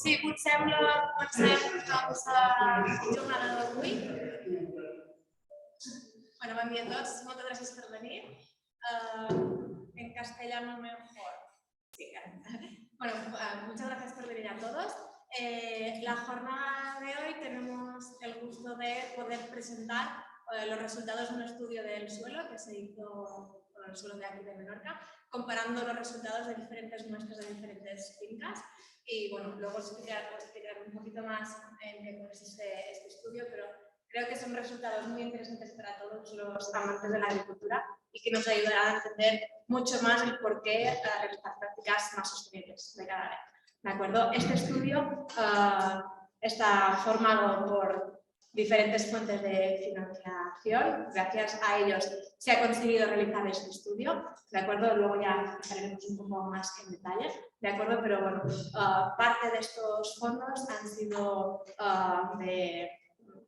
Sí, us sembla, comencem doncs, la jornada d'avui. Bueno, bon dia a tots, moltes gràcies per venir. En castellano mejor. Sí, bueno, muchas gracias por venir a todos. La jornada de hoy tenemos el gusto de poder presentar los resultados de un estudio del suelo que se hizo con el suelo de aquí de Menorca, comparando los resultados de diferentes muestras de diferentes fincas. Y bueno, luego os explicaré un poquito más en qué consiste este estudio, pero creo que son resultados muy interesantes para todos los amantes de la agricultura y que nos ayudarán a entender mucho más el porqué realizar prácticas más sostenibles de cada área. ¿De acuerdo? Este estudio está formado por diferentes fuentes de financiación. Gracias a ellos se ha conseguido realizar este estudio. ¿De acuerdo? Luego ya entraremos un poco más en detalle. ¿De acuerdo? Pero bueno, parte de estos fondos han sido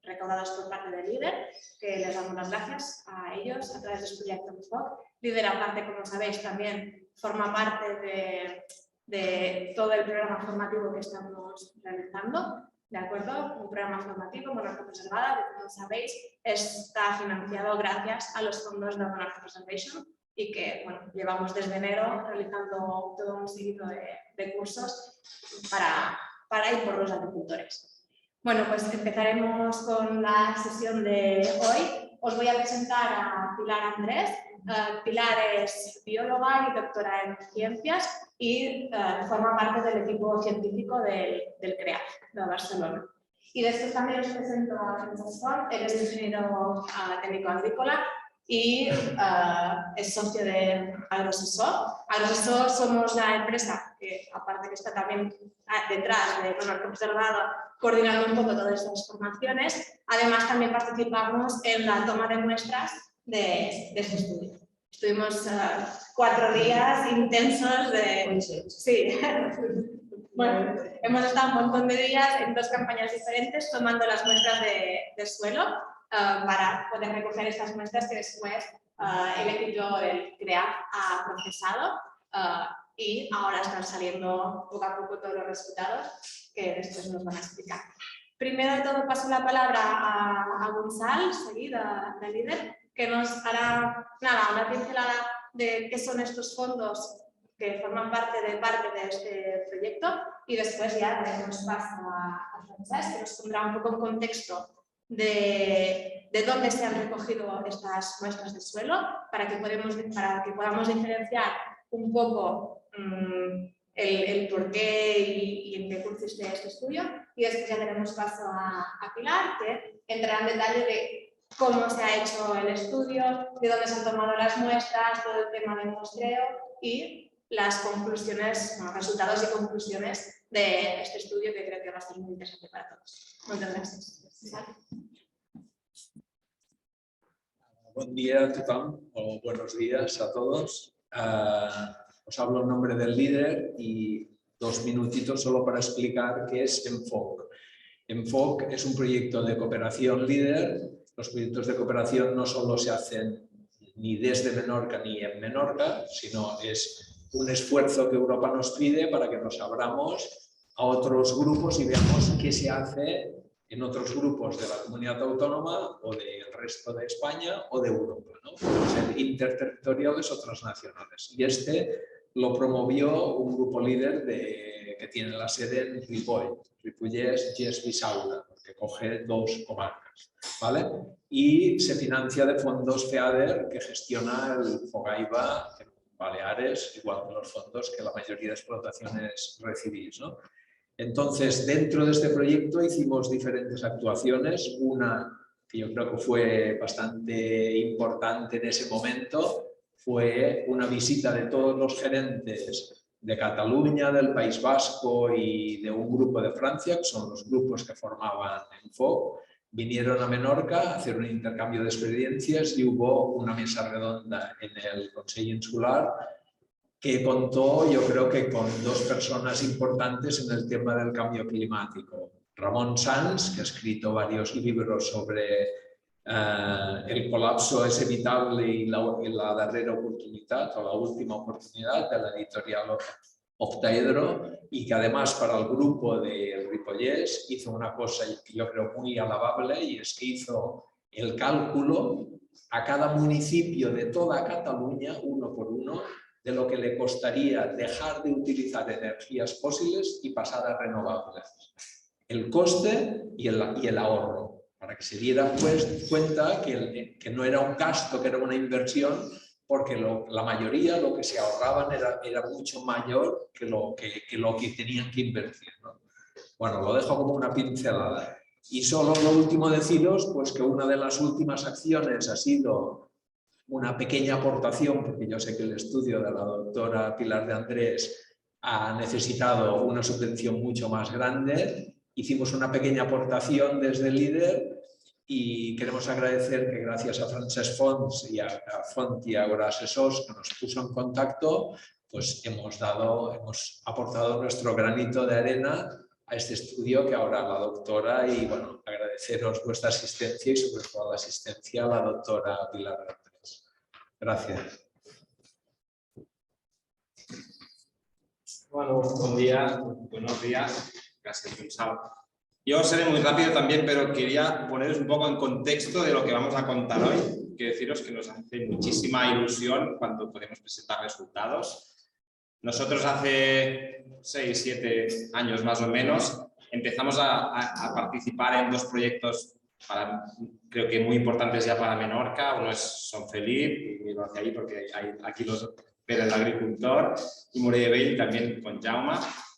recaudados por parte de LEADER, que les damos las gracias a ellos a través de su proyecto MFOC. LEADER, aparte, como sabéis, también forma parte de todo el programa formativo que estamos realizando. ¿De acuerdo? Un programa formativo, Monarca Preservada, que como sabéis está financiado gracias a los fondos de Monarca Preservation y que bueno, llevamos desde enero realizando todo un seguido de cursos para y por los agricultores. Bueno, pues empezaremos con la sesión de hoy. Os voy a presentar a Pilar Andrés. Pilar es bióloga y doctora en ciencias y forma parte del equipo científico del CREAF de Barcelona. Y después también os presento a Francesc Font. Él es ingeniero técnico agrícola y es socio de Agrosesor. Agrosesor somos la empresa que, aparte que está también detrás de Monarca Preservada, coordinando un poco todas estas formaciones. Además, también participamos en la toma de muestras de este estudio. Estuvimos 4 días intensos de... Sí. Bueno, hemos estado un montón de días en 2 campañas diferentes tomando las muestras de suelo para poder recoger estas muestras que después el equipo del CREAF ha procesado y ahora están saliendo poco a poco todos los resultados que después nos van a explicar. Primero de todo paso la palabra a Gonzalo, seguida de LEADER, que nos hará una pincelada de qué son estos fondos que forman parte de este proyecto y después ya daremos paso a Francesc, que nos pondrá un poco en contexto de dónde se han recogido estas muestras de suelo para que podamos diferenciar un poco el porqué y en qué consiste este estudio, y después ya daremos paso a Pilar, que entrará en detalle de cómo se ha hecho el estudio, de dónde se han tomado las muestras, todo el tema del muestreo y las conclusiones, resultados y conclusiones de este estudio, que creo que va a ser muy interesante para todos. Muchas gracias. Buen día a todos, o buenos días a todos. Os hablo en nombre del LEADER y 2 minutitos solo para explicar qué es MFOC. MFOC es un proyecto de cooperación LEADER. Los proyectos de cooperación no solo se hacen ni desde Menorca ni en Menorca, sino es un esfuerzo que Europa nos pide para que nos abramos a otros grupos y veamos qué se hace en otros grupos de la comunidad autónoma o del resto de España o de Europa, ¿no? Pueden ser interterritoriales o transnacionales. Y este lo promovió un grupo LEADER que tiene la sede en Ripoll, Ripollès, Gès, Bisaura, que coge 2 comarcas, ¿vale? Y se financia de fondos FEADER que gestiona el FOGAIBA en Baleares, igual que los fondos que la mayoría de explotaciones recibís, ¿no? Entonces, dentro de este proyecto hicimos diferentes actuaciones. Una que yo creo que fue bastante importante en ese momento fue una visita de todos los gerentes de Cataluña, del País Vasco y de un grupo de Francia, que son los grupos que formaban ENFOC. Vinieron a Menorca a hacer un intercambio de experiencias y hubo una mesa redonda en el Consell Insular que contó, yo creo que con dos personas importantes en el tema del cambio climático. Ramon Sans, que ha escrito varios libros sobre el colapso es evitable y la darrera oportunidad o la última oportunidad, de la editorial Octaedro, y que además para el grupo de Ripollès hizo una cosa que yo creo muy alabable, y es que hizo el cálculo a cada municipio de toda Cataluña, uno por uno, de lo que le costaría dejar de utilizar energías fósiles y pasar a renovables. El coste y el ahorro, para que se diera cuenta que no era un gasto, que era una inversión, porque la mayoría lo que se ahorraban era mucho mayor que lo que tenían que invertir, ¿no? Bueno, lo dejo como una pincelada. Y solo lo último deciros, pues que una de las últimas acciones ha sido una pequeña aportación, porque yo sé que el estudio de la doctora Pilar de Andrés ha necesitado una subvención mucho más grande. Hicimos una pequeña aportación desde el líder y queremos agradecer que gracias a Francesc Font y a Agora Assessors, que nos puso en contacto, pues hemos aportado nuestro granito de arena a este estudio que ahora la doctora, y bueno, agradeceros vuestra asistencia y sobre todo la asistencia a la doctora Pilar de Andrés. Gracias. Bueno, buen día, buenos días. Gracias, Gonzalo. Yo seré muy rápido también, pero quería poneros un poco en contexto de lo que vamos a contar hoy. Quiero deciros que nos hace muchísima ilusión cuando podemos presentar resultados. Nosotros hace 6, 7 años más o menos empezamos a participar en dos proyectos creo que muy importantes ya para Menorca. Uno es Son Felip, y miro hacia ahí porque aquí los ve el agricultor, y Morell también con Jaume.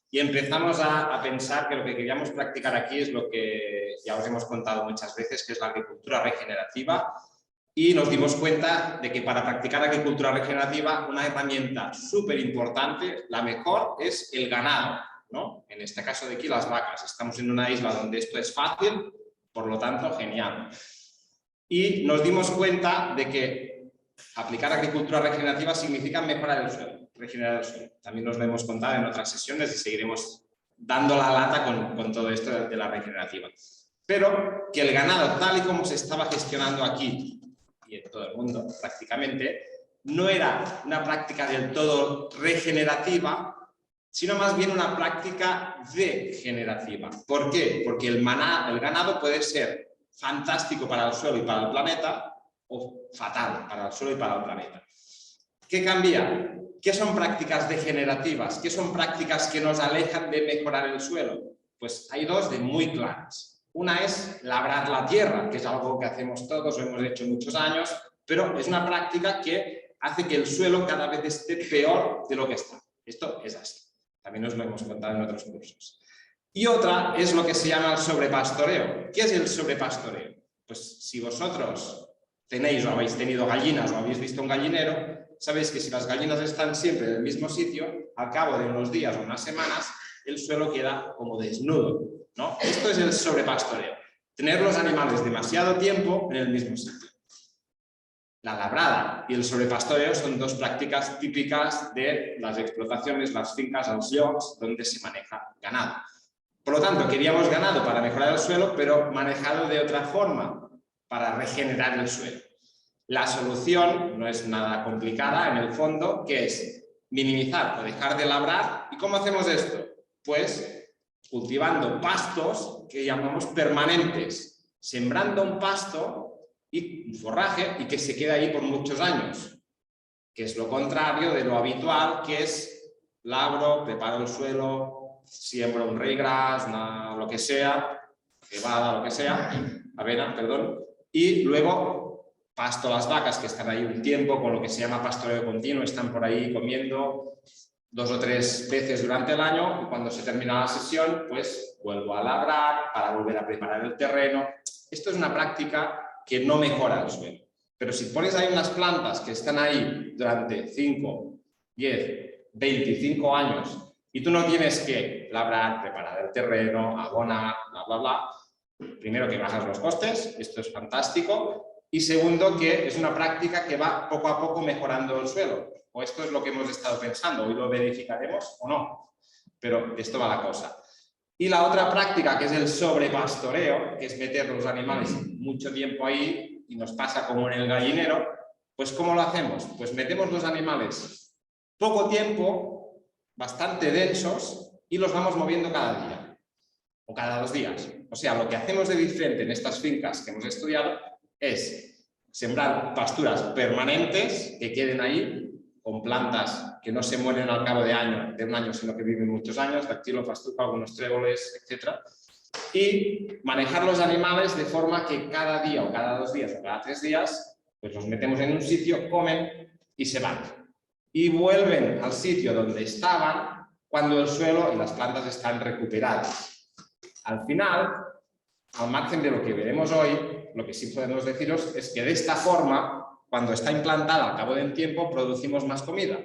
Y empezamos a pensar que lo que queríamos practicar aquí es lo que ya os hemos contado muchas veces, que es la agricultura regenerativa. Y nos dimos cuenta de que para practicar agricultura regenerativa una herramienta súper importante, la mejor, es el ganado, ¿no? En este caso de aquí las vacas. Estamos en una isla donde esto es fácil, por lo tanto genial. Y nos dimos cuenta de que aplicar agricultura regenerativa significa mejorar el suelo, regenerar el suelo. También nos lo hemos contado en otras sesiones y seguiremos dando la lata con todo esto de la regenerativa. Pero que el ganado, tal y como se estaba gestionando aquí y en todo el mundo prácticamente, no era una práctica del todo regenerativa, sino más bien una práctica degenerativa. ¿Por qué? Porque el ganado puede ser fantástico para el suelo y para el planeta, o fatal para el suelo y para el planeta. ¿Qué cambia? ¿Qué son prácticas degenerativas? ¿Qué son prácticas que nos alejan de mejorar el suelo? Pues hay dos de muy claras. Una es labrar la tierra, que es algo que hacemos todos, lo hemos hecho muchos años, pero es una práctica que hace que el suelo cada vez esté peor de lo que está. Esto es así. También os lo hemos contado en otros cursos. Y otra es lo que se llama el sobrepastoreo. ¿Qué es el sobrepastoreo? Pues si vosotros tenéis o habéis tenido gallinas o habéis visto un gallinero, sabéis que si las gallinas están siempre en el mismo sitio, al cabo de unos días o unas semanas, el suelo queda como desnudo, ¿no? Esto es el sobrepastoreo. Tener los animales demasiado tiempo en el mismo sitio. La labrada y el sobrepastoreo son dos prácticas típicas de las explotaciones, las fincas, los llocs, donde se maneja ganado. Por lo tanto, queríamos ganado para mejorar el suelo, pero manejado de otra forma, para regenerar el suelo. La solución no es nada complicada en el fondo, que es minimizar o dejar de labrar. ¿Y cómo hacemos esto? Pues cultivando pastos que llamamos permanentes, sembrando un pasto y un forraje y que se queda ahí por muchos años, que es lo contrario de lo habitual, que es labro, preparo el suelo, siembro un ryegrass, lo que sea, cebada, lo que sea, avena, perdón, y luego pasto las vacas que están ahí un tiempo con lo que se llama pastoreo continuo, están por ahí comiendo 2 o 3 veces durante el año, y cuando se termina la sesión, pues vuelvo a labrar para volver a preparar el terreno. Esto es una práctica que no mejora el suelo. Pero si pones ahí unas plantas que están ahí durante 5, 10, 25 años y tú no tienes que labrar, preparar el terreno, abonar, bla, bla, bla, primero que bajas los costes, esto es fantástico, y segundo que es una práctica que va poco a poco mejorando el suelo. O esto es lo que hemos estado pensando, hoy lo verificaremos o no, pero de esto va la cosa. Y la otra práctica, que es el sobrepastoreo, que es meter los animales mucho tiempo ahí, y nos pasa como en el gallinero, pues ¿cómo lo hacemos? Pues metemos los animales poco tiempo, bastante densos, y los vamos moviendo cada día, o cada 2 días. O sea, lo que hacemos de diferente en estas fincas que hemos estudiado es sembrar pasturas permanentes que queden ahí, con plantas que no se mueren al cabo de un año, sino que viven muchos años, dactilofastuca, algunos tréboles, etc. Y manejar los animales de forma que cada día o cada 2 días o cada 3 días pues los metemos en un sitio, comen y se van. Y vuelven al sitio donde estaban cuando el suelo y las plantas están recuperadas. Al final, al margen de lo que veremos hoy, lo que sí podemos deciros es que de esta forma, cuando está implantada al cabo del tiempo, producimos más comida,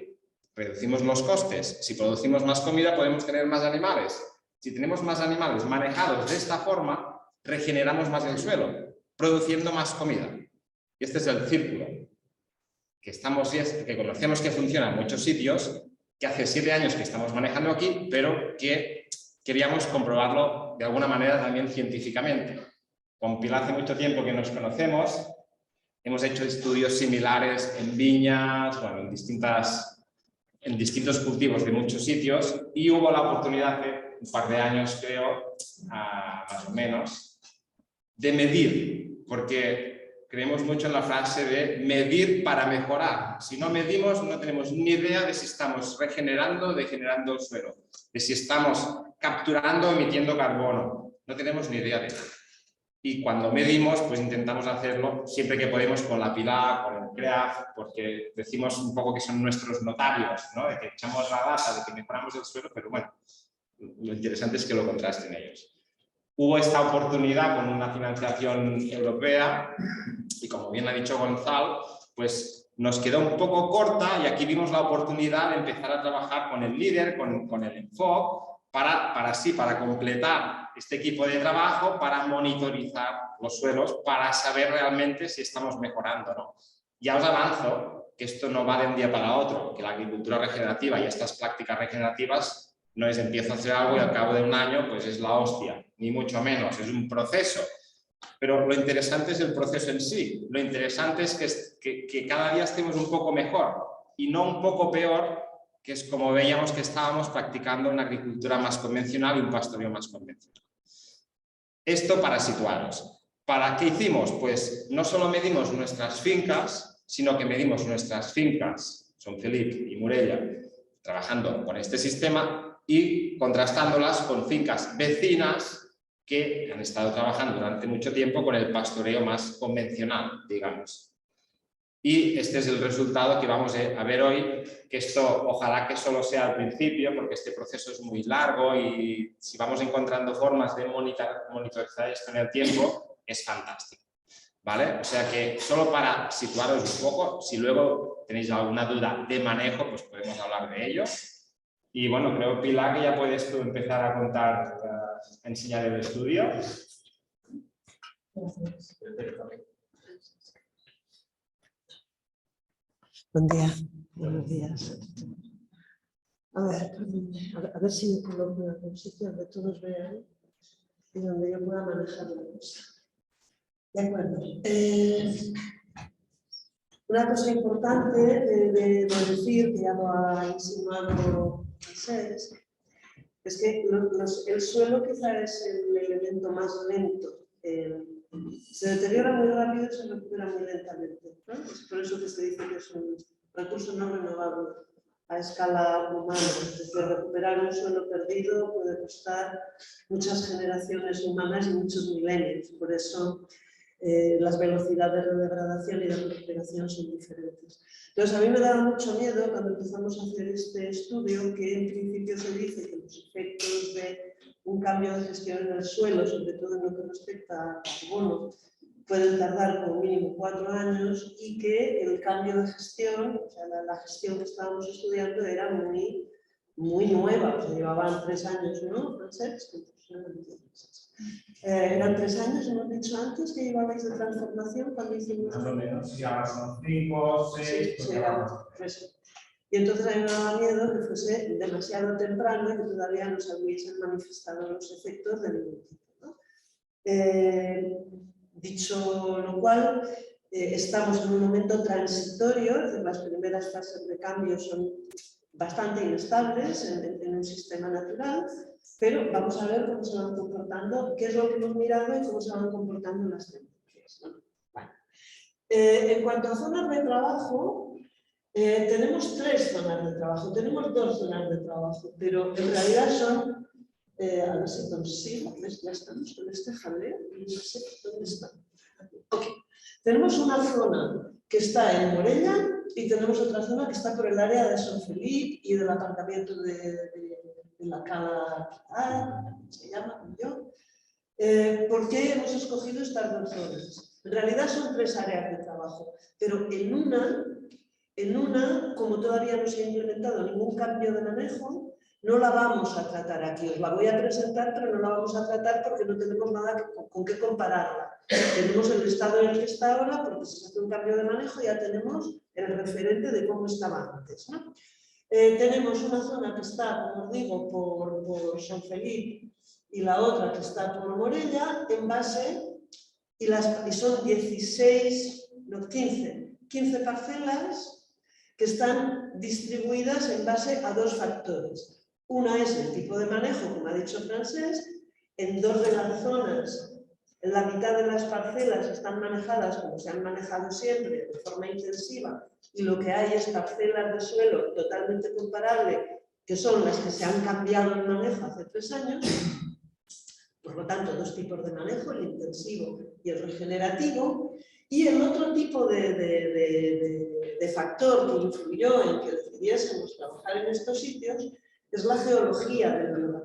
reducimos los costes. Si producimos más comida, podemos tener más animales. Si tenemos más animales manejados de esta forma, regeneramos más el suelo, produciendo más comida. Y este es el círculo que conocemos que funciona en muchos sitios, que hace 7 años que estamos manejando aquí, pero que queríamos comprobarlo de alguna manera también científicamente. Con Pilar hace mucho tiempo que nos conocemos, hemos hecho estudios similares en viñas, bueno, en distintos cultivos de muchos sitios, y hubo la oportunidad hace un par de años, creo, más o menos, de medir, porque creemos mucho en la frase de medir para mejorar. Si no medimos, no tenemos ni idea de si estamos regenerando o degenerando el suelo, de si estamos capturando o emitiendo carbono. No tenemos ni idea de eso. Y cuando medimos, pues intentamos hacerlo siempre que podemos con la Pilar, con el CREAF, porque decimos un poco que son nuestros notarios, ¿no? De que echamos la data, de que mejoramos el suelo, pero bueno, lo interesante es que lo contrasten ellos. Hubo esta oportunidad con una financiación europea y, como bien ha dicho Gonzalo, pues nos quedó un poco corta y aquí vimos la oportunidad de empezar a trabajar con el líder, con el ENFOC, para completar este equipo de trabajo, para monitorizar los suelos, para saber realmente si estamos mejorando o no. Ya os avanzo que esto no va de un día para otro, que la agricultura regenerativa y estas prácticas regenerativas no es empiezo a hacer algo y al cabo de un año pues es la hostia, ni mucho menos, es un proceso. Pero lo interesante es el proceso en sí, lo interesante es que cada día estemos un poco mejor y no un poco peor, que es como veíamos que estábamos practicando una agricultura más convencional y un pastoreo más convencional. Esto para situaros. ¿Para qué hicimos? Pues no solo medimos nuestras fincas, sino que medimos nuestras fincas, Son Felipe y Morella, trabajando con este sistema y contrastándolas con fincas vecinas que han estado trabajando durante mucho tiempo con el pastoreo más convencional, digamos. Y este es el resultado que vamos a ver hoy, que esto ojalá que solo sea al principio, porque este proceso es muy largo y si vamos encontrando formas de monitorizar esto en el tiempo, es fantástico. ¿Vale? O sea que solo para situaros un poco, si luego tenéis alguna duda de manejo, pues podemos hablar de ello. Y bueno, creo, Pilar, que ya puedes tú empezar a contar, a enseñar el estudio. Buen día, buenos días. A ver si me coloco en algún sitio donde todos vean y donde yo pueda manejar la cosa. De acuerdo. Una cosa importante de decir, que ya lo ha insinuado Moisés, es que el suelo quizá es el elemento más lento. Se deteriora muy rápido y se recupera muy lentamente, ¿no? Es por eso que se dice que es un recurso no renovable a escala humana. Es decir, recuperar un suelo perdido puede costar muchas generaciones humanas y muchos milenios. Por eso las velocidades de degradación y de recuperación son diferentes. Entonces, a mí me daba mucho miedo cuando empezamos a hacer este estudio que en principio se dice que los efectos de un cambio de gestión en el suelo, sobre todo en lo que respecta a carbono, pueden tardar como mínimo 4 años y que el cambio de gestión, o sea, la gestión que estábamos estudiando era muy nueva, o sea, llevaban 3 años, ¿no, Francesc? Eran 3 años, hemos dicho antes, que llevabais de transformación cuando hicimos... Más o menos, y ahora son 5, 6... Sí, pues, y entonces a mí me daba miedo que fuese demasiado temprano y que todavía no se hubiesen manifestado los efectos de ningún tipo, ¿no? Dicho lo cual, estamos en un momento transitorio, es decir, las primeras fases de cambio son bastante inestables en un sistema natural, pero vamos a ver cómo se van comportando, qué es lo que hemos mirado y cómo se van comportando las tecnologías, ¿no? Bueno. En cuanto a zonas de trabajo, tenemos 3 zonas de trabajo, tenemos 2 zonas de trabajo, pero en realidad son, a ver si consigo, ya estamos con este jaleo, no sé dónde está. Okay. Tenemos una zona que está en Morella y tenemos otra zona que está por el área de San Felipe y del aparcamiento de la Cala, se llama, como yo. ¿Por qué hemos escogido estas 2 zonas? En realidad son 3 áreas de trabajo, pero en una, como todavía no se ha implementado ningún cambio de manejo, no la vamos a tratar aquí. Os la voy a presentar, pero no la vamos a tratar porque no tenemos nada con qué compararla. Tenemos el estado en el que está ahora, porque si se hace un cambio de manejo ya tenemos el referente de cómo estaba antes, ¿no? Tenemos una zona que está, como os digo, por San Felipe y la otra que está por Morella, en base, y son 15 parcelas que están distribuidas en base a 2 factores. Una es el tipo de manejo, como ha dicho Francesc, en 2 de las zonas, en la mitad de las parcelas están manejadas como se han manejado siempre, de forma intensiva, y lo que hay es parcelas de suelo totalmente comparable, que son las que se han cambiado el manejo hace 3 años. Por lo tanto, 2 tipos de manejo, el intensivo y el regenerativo. Y el otro tipo de factor que influyó en que decidiésemos trabajar en estos sitios es la geología del lugar.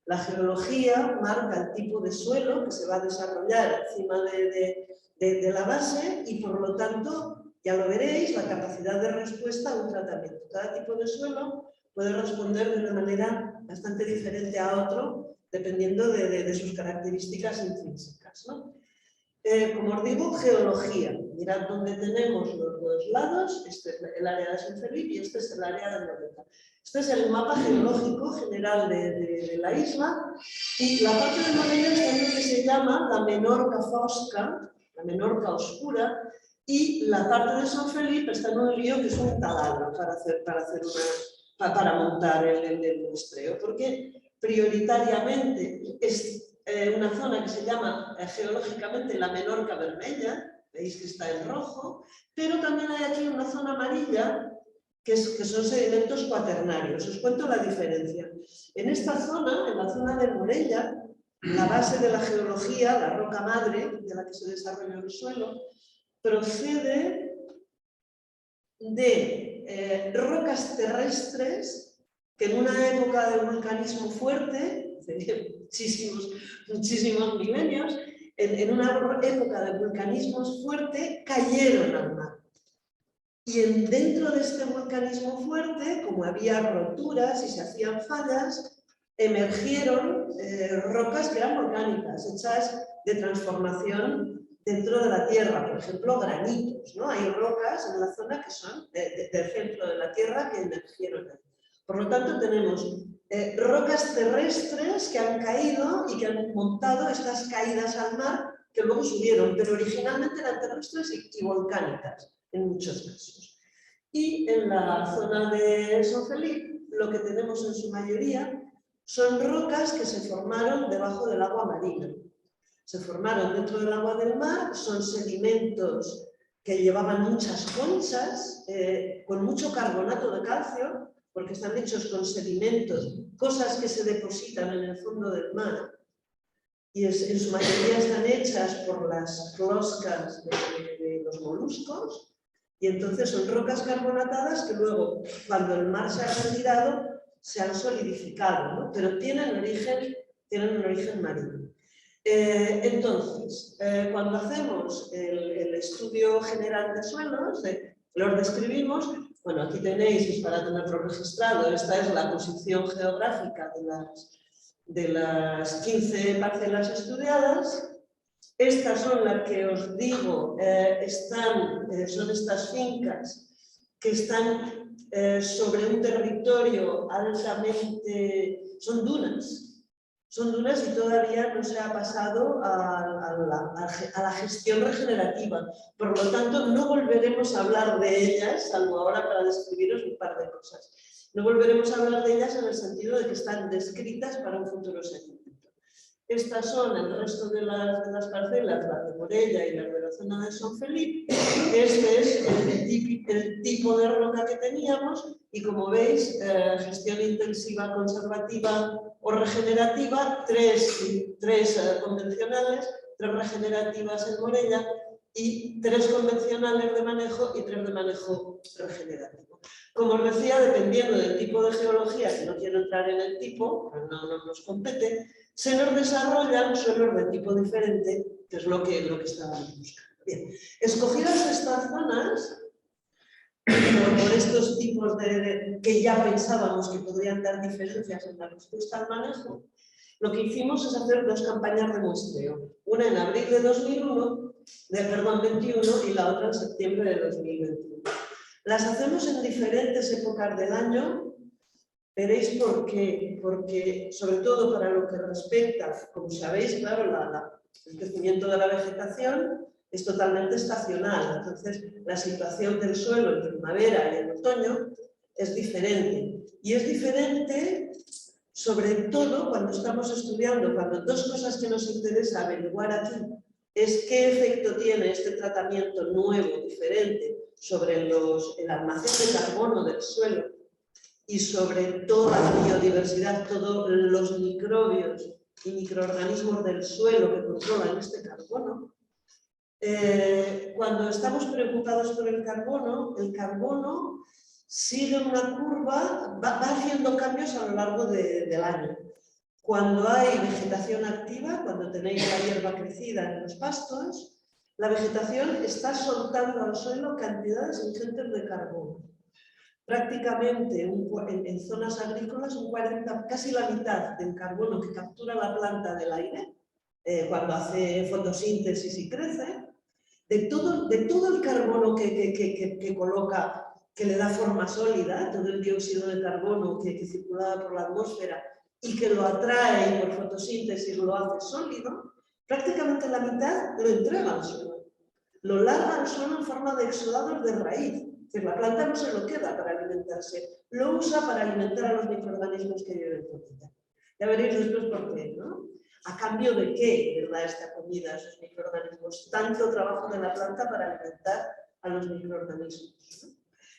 La geología marca el tipo de suelo que se va a desarrollar encima de la base y, por lo tanto, ya lo veréis, la capacidad de respuesta a un tratamiento. Cada tipo de suelo puede responder de una manera bastante diferente a otro, dependiendo de sus características intrínsecas, ¿no? Como os digo, geología. Mirad dónde tenemos los 2 lados. Este es el área de San Felipe y este es el área de Morella. Este es el mapa geológico general de la isla y la parte de Morella está en lo que se llama la Menorca Fosca, la Menorca Oscura, y la parte de San Felipe está en un río que es un taladro para montar el muestreo, porque prioritariamente es una zona que se llama geológicamente la Menorca Vermella, veis que está en rojo, pero también hay aquí una zona amarilla que son sedimentos cuaternarios. Os cuento la diferencia. En esta zona, en la zona de Morella, la base de la geología, la roca madre de la que se desarrolla el suelo, procede de rocas terrestres que en una época de vulcanismo fuerte, muchísimos milenios, en una época de vulcanismo fuerte, cayeron al mar. Y dentro de este vulcanismo fuerte, como había roturas y se hacían fallas, emergieron rocas que eran volcánicas, hechas de transformación dentro de la Tierra, por ejemplo, granitos, ¿no? Hay rocas en la zona que son del centro de la Tierra que emergieron ahí. Por lo tanto, tenemos rocas terrestres que han caído y que han montado estas caídas al mar que luego subieron, pero originalmente eran terrestres y volcánicas en muchos casos. Y en la zona de San Felipe lo que tenemos en su mayoría son rocas que se formaron debajo del agua marina. Se formaron dentro del agua del mar, son sedimentos que llevaban muchas conchas, con mucho carbonato de calcio, porque están hechos con sedimentos, cosas que se depositan en el fondo del mar, y en su mayoría están hechas por las closcas de los moluscos, y entonces son rocas carbonatadas que luego, cuando el mar se ha retirado, se han solidificado, ¿no? Pero tienen un origen marino. Entonces, cuando hacemos el estudio general de suelos, los describimos. Bueno, aquí tenéis, es para tenerlo registrado, esta es la posición geográfica de las 15 parcelas estudiadas. Estas son las que os digo, son estas fincas que están sobre un territorio altamente, son dunas y todavía no se ha pasado a la gestión regenerativa. Por lo tanto, no volveremos a hablar de ellas, salvo ahora para describiros un par de cosas. No volveremos a hablar de ellas en el sentido de que están descritas para un futuro seguimiento. Estas son el resto de las parcelas, las de Morella y las de la zona de San Felipe. Este es el tipo de roca que teníamos y, como veis, gestión intensiva, conservativa o regenerativa, tres convencionales, 3 regenerativas en Morella y 3 convencionales de manejo y 3 de manejo regenerativo. Como os decía, dependiendo del tipo de geología, que no quiero entrar en el tipo, no nos compete, se nos desarrollan suelos de tipo diferente, que es lo que estábamos buscando. Bien, escogidas estas zonas, por estos tipos que ya pensábamos que podrían dar diferencias en la respuesta al manejo, lo que hicimos es hacer 2 campañas de muestreo. Una en abril de 21 y la otra en septiembre de 2021. Las hacemos en diferentes épocas del año. Veréis por qué. Porque, sobre todo para lo que respecta, como sabéis, claro, el crecimiento de la vegetación es totalmente estacional. Entonces, la situación del suelo en primavera y en otoño es diferente. Y es diferente, sobre todo, cuando estamos estudiando, cuando 2 cosas que nos interesa averiguar aquí es qué efecto tiene este tratamiento nuevo, diferente, sobre el almacén de carbono del suelo y sobre toda la biodiversidad, todos los microbios y microorganismos del suelo que controlan este carbono. Cuando estamos preocupados por el carbono sigue una curva, va haciendo cambios a lo largo del año. Cuando hay vegetación activa, cuando tenéis la hierba crecida en los pastos, la vegetación está soltando al suelo cantidades ingentes de carbono. Prácticamente en zonas agrícolas, casi la mitad del carbono que captura la planta del aire, cuando hace fotosíntesis y crece, de todo el carbono que coloca, que le da forma sólida, todo el dióxido de carbono que circulaba por la atmósfera y que lo atrae y por fotosíntesis lo hace sólido, prácticamente la mitad lo entrega al suelo. Lo larga al suelo en forma de exudados de raíz. Es decir, la planta no se lo queda para alimentarse, lo usa para alimentar a los microorganismos que viven en ella. Ya veréis después por qué, ¿no? ¿A cambio de qué da esta comida a esos microorganismos? Tanto trabajo de la planta para alimentar a los microorganismos, ¿no?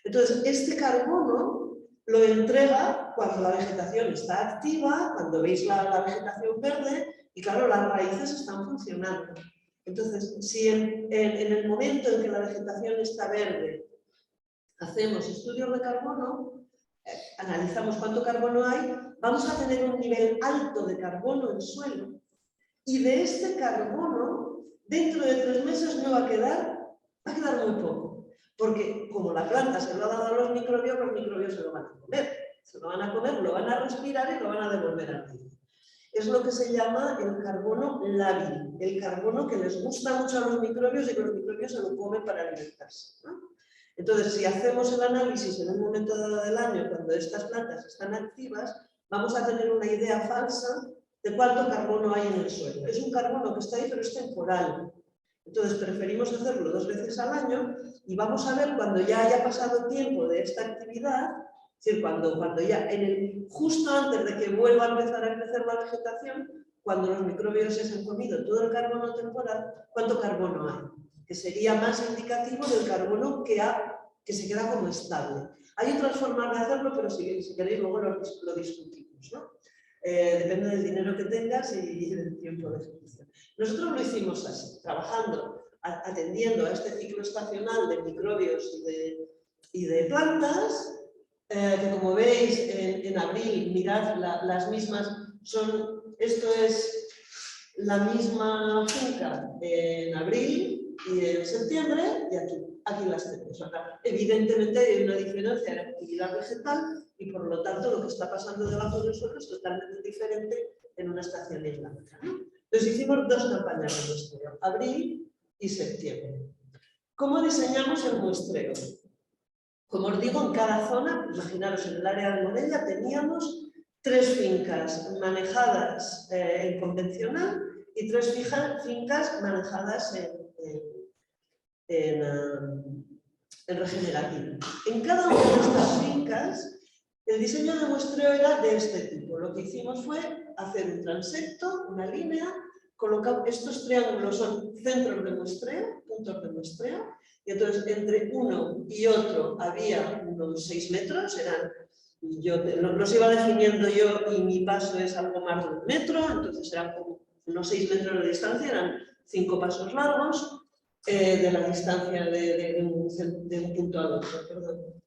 Entonces, este carbono lo entrega cuando la vegetación está activa, cuando veis la vegetación verde, y claro, las raíces están funcionando. Entonces, si en el momento en que la vegetación está verde hacemos estudios de carbono, analizamos cuánto carbono hay, vamos a tener un nivel alto de carbono en suelo y de este carbono, dentro de 3 meses no va a quedar muy poco. Porque como la planta se lo ha dado a los microbios se lo van a comer. Se lo van a comer, lo van a respirar y lo van a devolver al aire. Es lo que se llama el carbono lábil, el carbono que les gusta mucho a los microbios y que los microbios se lo comen para alimentarse, ¿no? Entonces, si hacemos el análisis en un momento dado del año, cuando estas plantas están activas, vamos a tener una idea falsa de cuánto carbono hay en el suelo. Es un carbono que está ahí, pero es temporal. Entonces, preferimos hacerlo 2 veces al año y vamos a ver cuando ya haya pasado tiempo de esta actividad, es decir, cuando ya, justo antes de que vuelva a empezar a crecer la vegetación, cuando los microbios se han comido todo el carbono temporal, ¿cuánto carbono hay? Que sería más indicativo del carbono que se queda como estable. Hay otras formas de hacerlo, pero si queréis luego lo discutimos, ¿no? Depende del dinero que tengas y del tiempo de ejecución. Nosotros lo hicimos así, trabajando, atendiendo a este ciclo estacional de microbios y de plantas, que como veis en abril, mirad, las mismas son, esto es la misma finca en abril y en septiembre, y aquí las tenemos. Acá, evidentemente hay una diferencia en la actividad vegetal y por lo tanto lo que está pasando debajo del suelo es totalmente diferente en una estación y en la otra, ¿no? Entonces hicimos dos campañas de muestreo, abril y septiembre. ¿Cómo diseñamos el muestreo? Como os digo, en cada zona, imaginaros en el área de Morella teníamos 3 fincas manejadas en convencional y 3 fincas manejadas en regenerativo. En cada una de estas fincas, el diseño de muestreo era de este tipo. Lo que hicimos fue hacer un transecto, una línea, colocar estos triángulos son centros de muestreo, puntos de muestreo, y entonces entre uno y otro había unos 6 metros, los iba definiendo yo y mi paso es algo más de 1 metro, entonces eran como unos 6 metros de distancia, eran 5 pasos largos de la distancia de un punto al otro, perdón.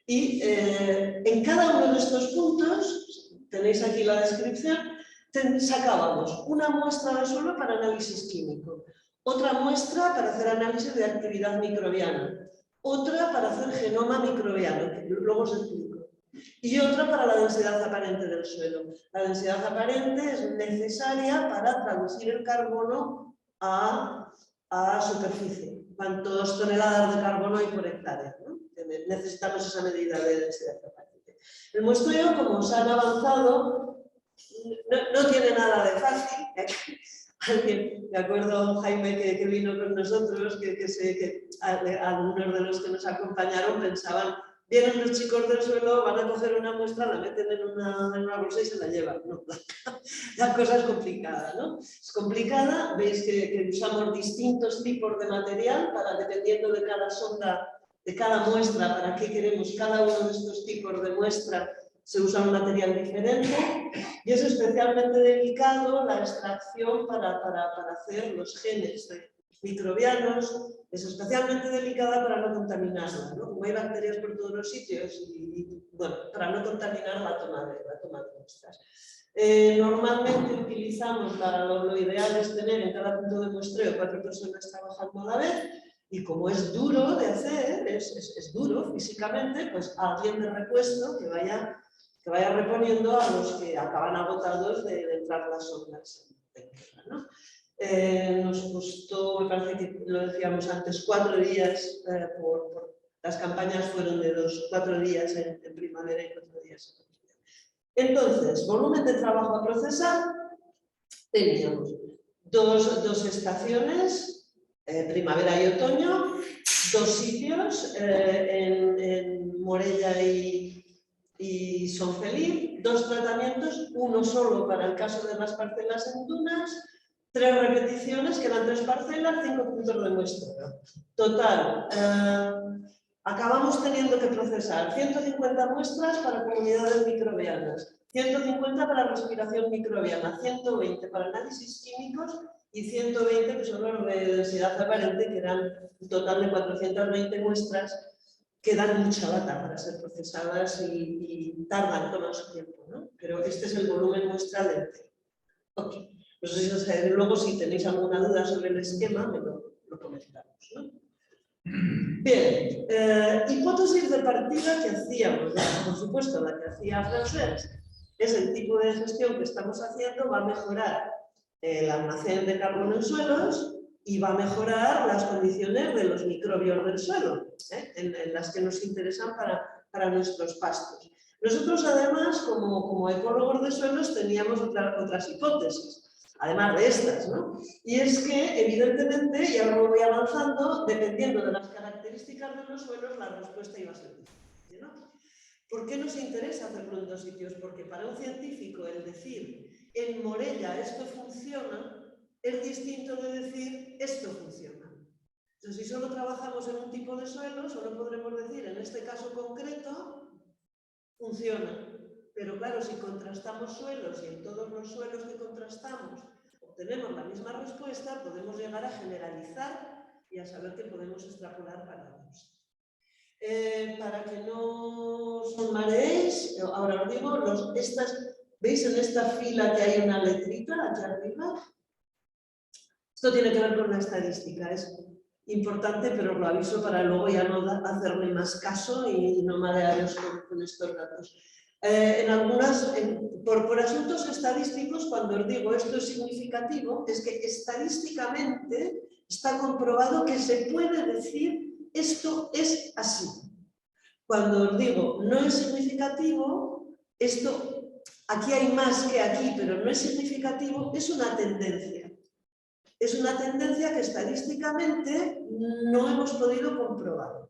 Y en cada uno de estos puntos, tenéis aquí la descripción, sacábamos una muestra de suelo para análisis químico, otra muestra para hacer análisis de actividad microbiana, otra para hacer genoma microbiano, que luego os explico, y otra para la densidad aparente del suelo. La densidad aparente es necesaria para traducir el carbono a superficie. ¿Cuántas toneladas de carbono hay por hectárea, ¿no? Necesitamos esa medida de densidad aparente. El muestreo, como os han avanzado, no tiene nada de fácil. Alguien, de acuerdo, Jaime, que vino con nosotros, que algunos de los que nos acompañaron pensaban, vienen los chicos del suelo, van a coger una muestra, la meten en una bolsa y se la llevan. No, la cosa es complicada, ¿no? Es complicada, veis que usamos distintos tipos de material para, dependiendo de cada sonda, de cada muestra, para qué queremos cada uno de estos tipos de muestra, se usa un material diferente y es especialmente delicado la extracción para hacer los genes microbianos, es especialmente delicada para no contaminarla, ¿no? Como hay bacterias por todos los sitios y bueno, para no contaminar la toma de muestras. Normalmente utilizamos, lo ideal es tener en cada punto de muestreo 4 personas trabajando a la vez. Y como es duro de hacer, es duro físicamente, pues alguien de repuesto que vaya reponiendo a los que acaban agotados de entrar las ondas en tierra, ¿no? Nos costó, me parece que lo decíamos antes, 4 días, las campañas fueron de 4 días en primavera y 4 días en invierno. Entonces, volumen de trabajo a procesar, teníamos dos estaciones, primavera y otoño, 2 sitios en Morella y Son Feliz, 2 tratamientos, uno solo para el caso de las parcelas en dunas, 3 repeticiones, que eran 3 parcelas, 5 puntos de muestra. Total, acabamos teniendo que procesar 150 muestras para comunidades microbianas, 150 para respiración microbiana, 120 para análisis químicos y 120 que son los de densidad aparente, que eran un total de 420 muestras, que dan mucha data para ser procesadas y tardan todo su tiempo, ¿no? Pero este es el volumen muestral entero. Ok, no sé si os luego si tenéis alguna duda sobre el esquema, me lo comentamos, ¿no? Bien, hipótesis de partida que hacíamos, por supuesto la que hacía Francesc, es el tipo de gestión que estamos haciendo, va a mejorar el almacén de carbono en suelos y va a mejorar las condiciones de los microbios del suelo, en las que nos interesan para nuestros pastos. Nosotros además, como ecólogos de suelos, teníamos otras hipótesis, además de estas, ¿no? Y es que, evidentemente, y ahora voy avanzando, dependiendo de las características de los suelos, la respuesta iba a ser diferente, ¿no? ¿Por qué nos interesa hacerlo en 2 sitios? Porque para un científico el decir en Morella esto funciona es distinto de decir esto funciona. Entonces, si solo trabajamos en un tipo de suelo, solo podremos decir en este caso concreto funciona. Pero claro, si contrastamos suelos y en todos los suelos que contrastamos obtenemos la misma respuesta, podemos llegar a generalizar y a saber que podemos extrapolar para otros. Para que no os mareéis, ahora os digo, ¿veis en esta fila que hay una letrita aquí arriba? Esto tiene que ver con la estadística, es importante, pero os lo aviso para luego ya no hacerme más caso y no marearos con estos datos. Por asuntos estadísticos, cuando os digo esto es significativo, es que estadísticamente está comprobado que se puede decir esto es así. Cuando os digo no es significativo, esto aquí hay más que aquí, pero no es significativo, es una tendencia. Es una tendencia que estadísticamente no hemos podido comprobar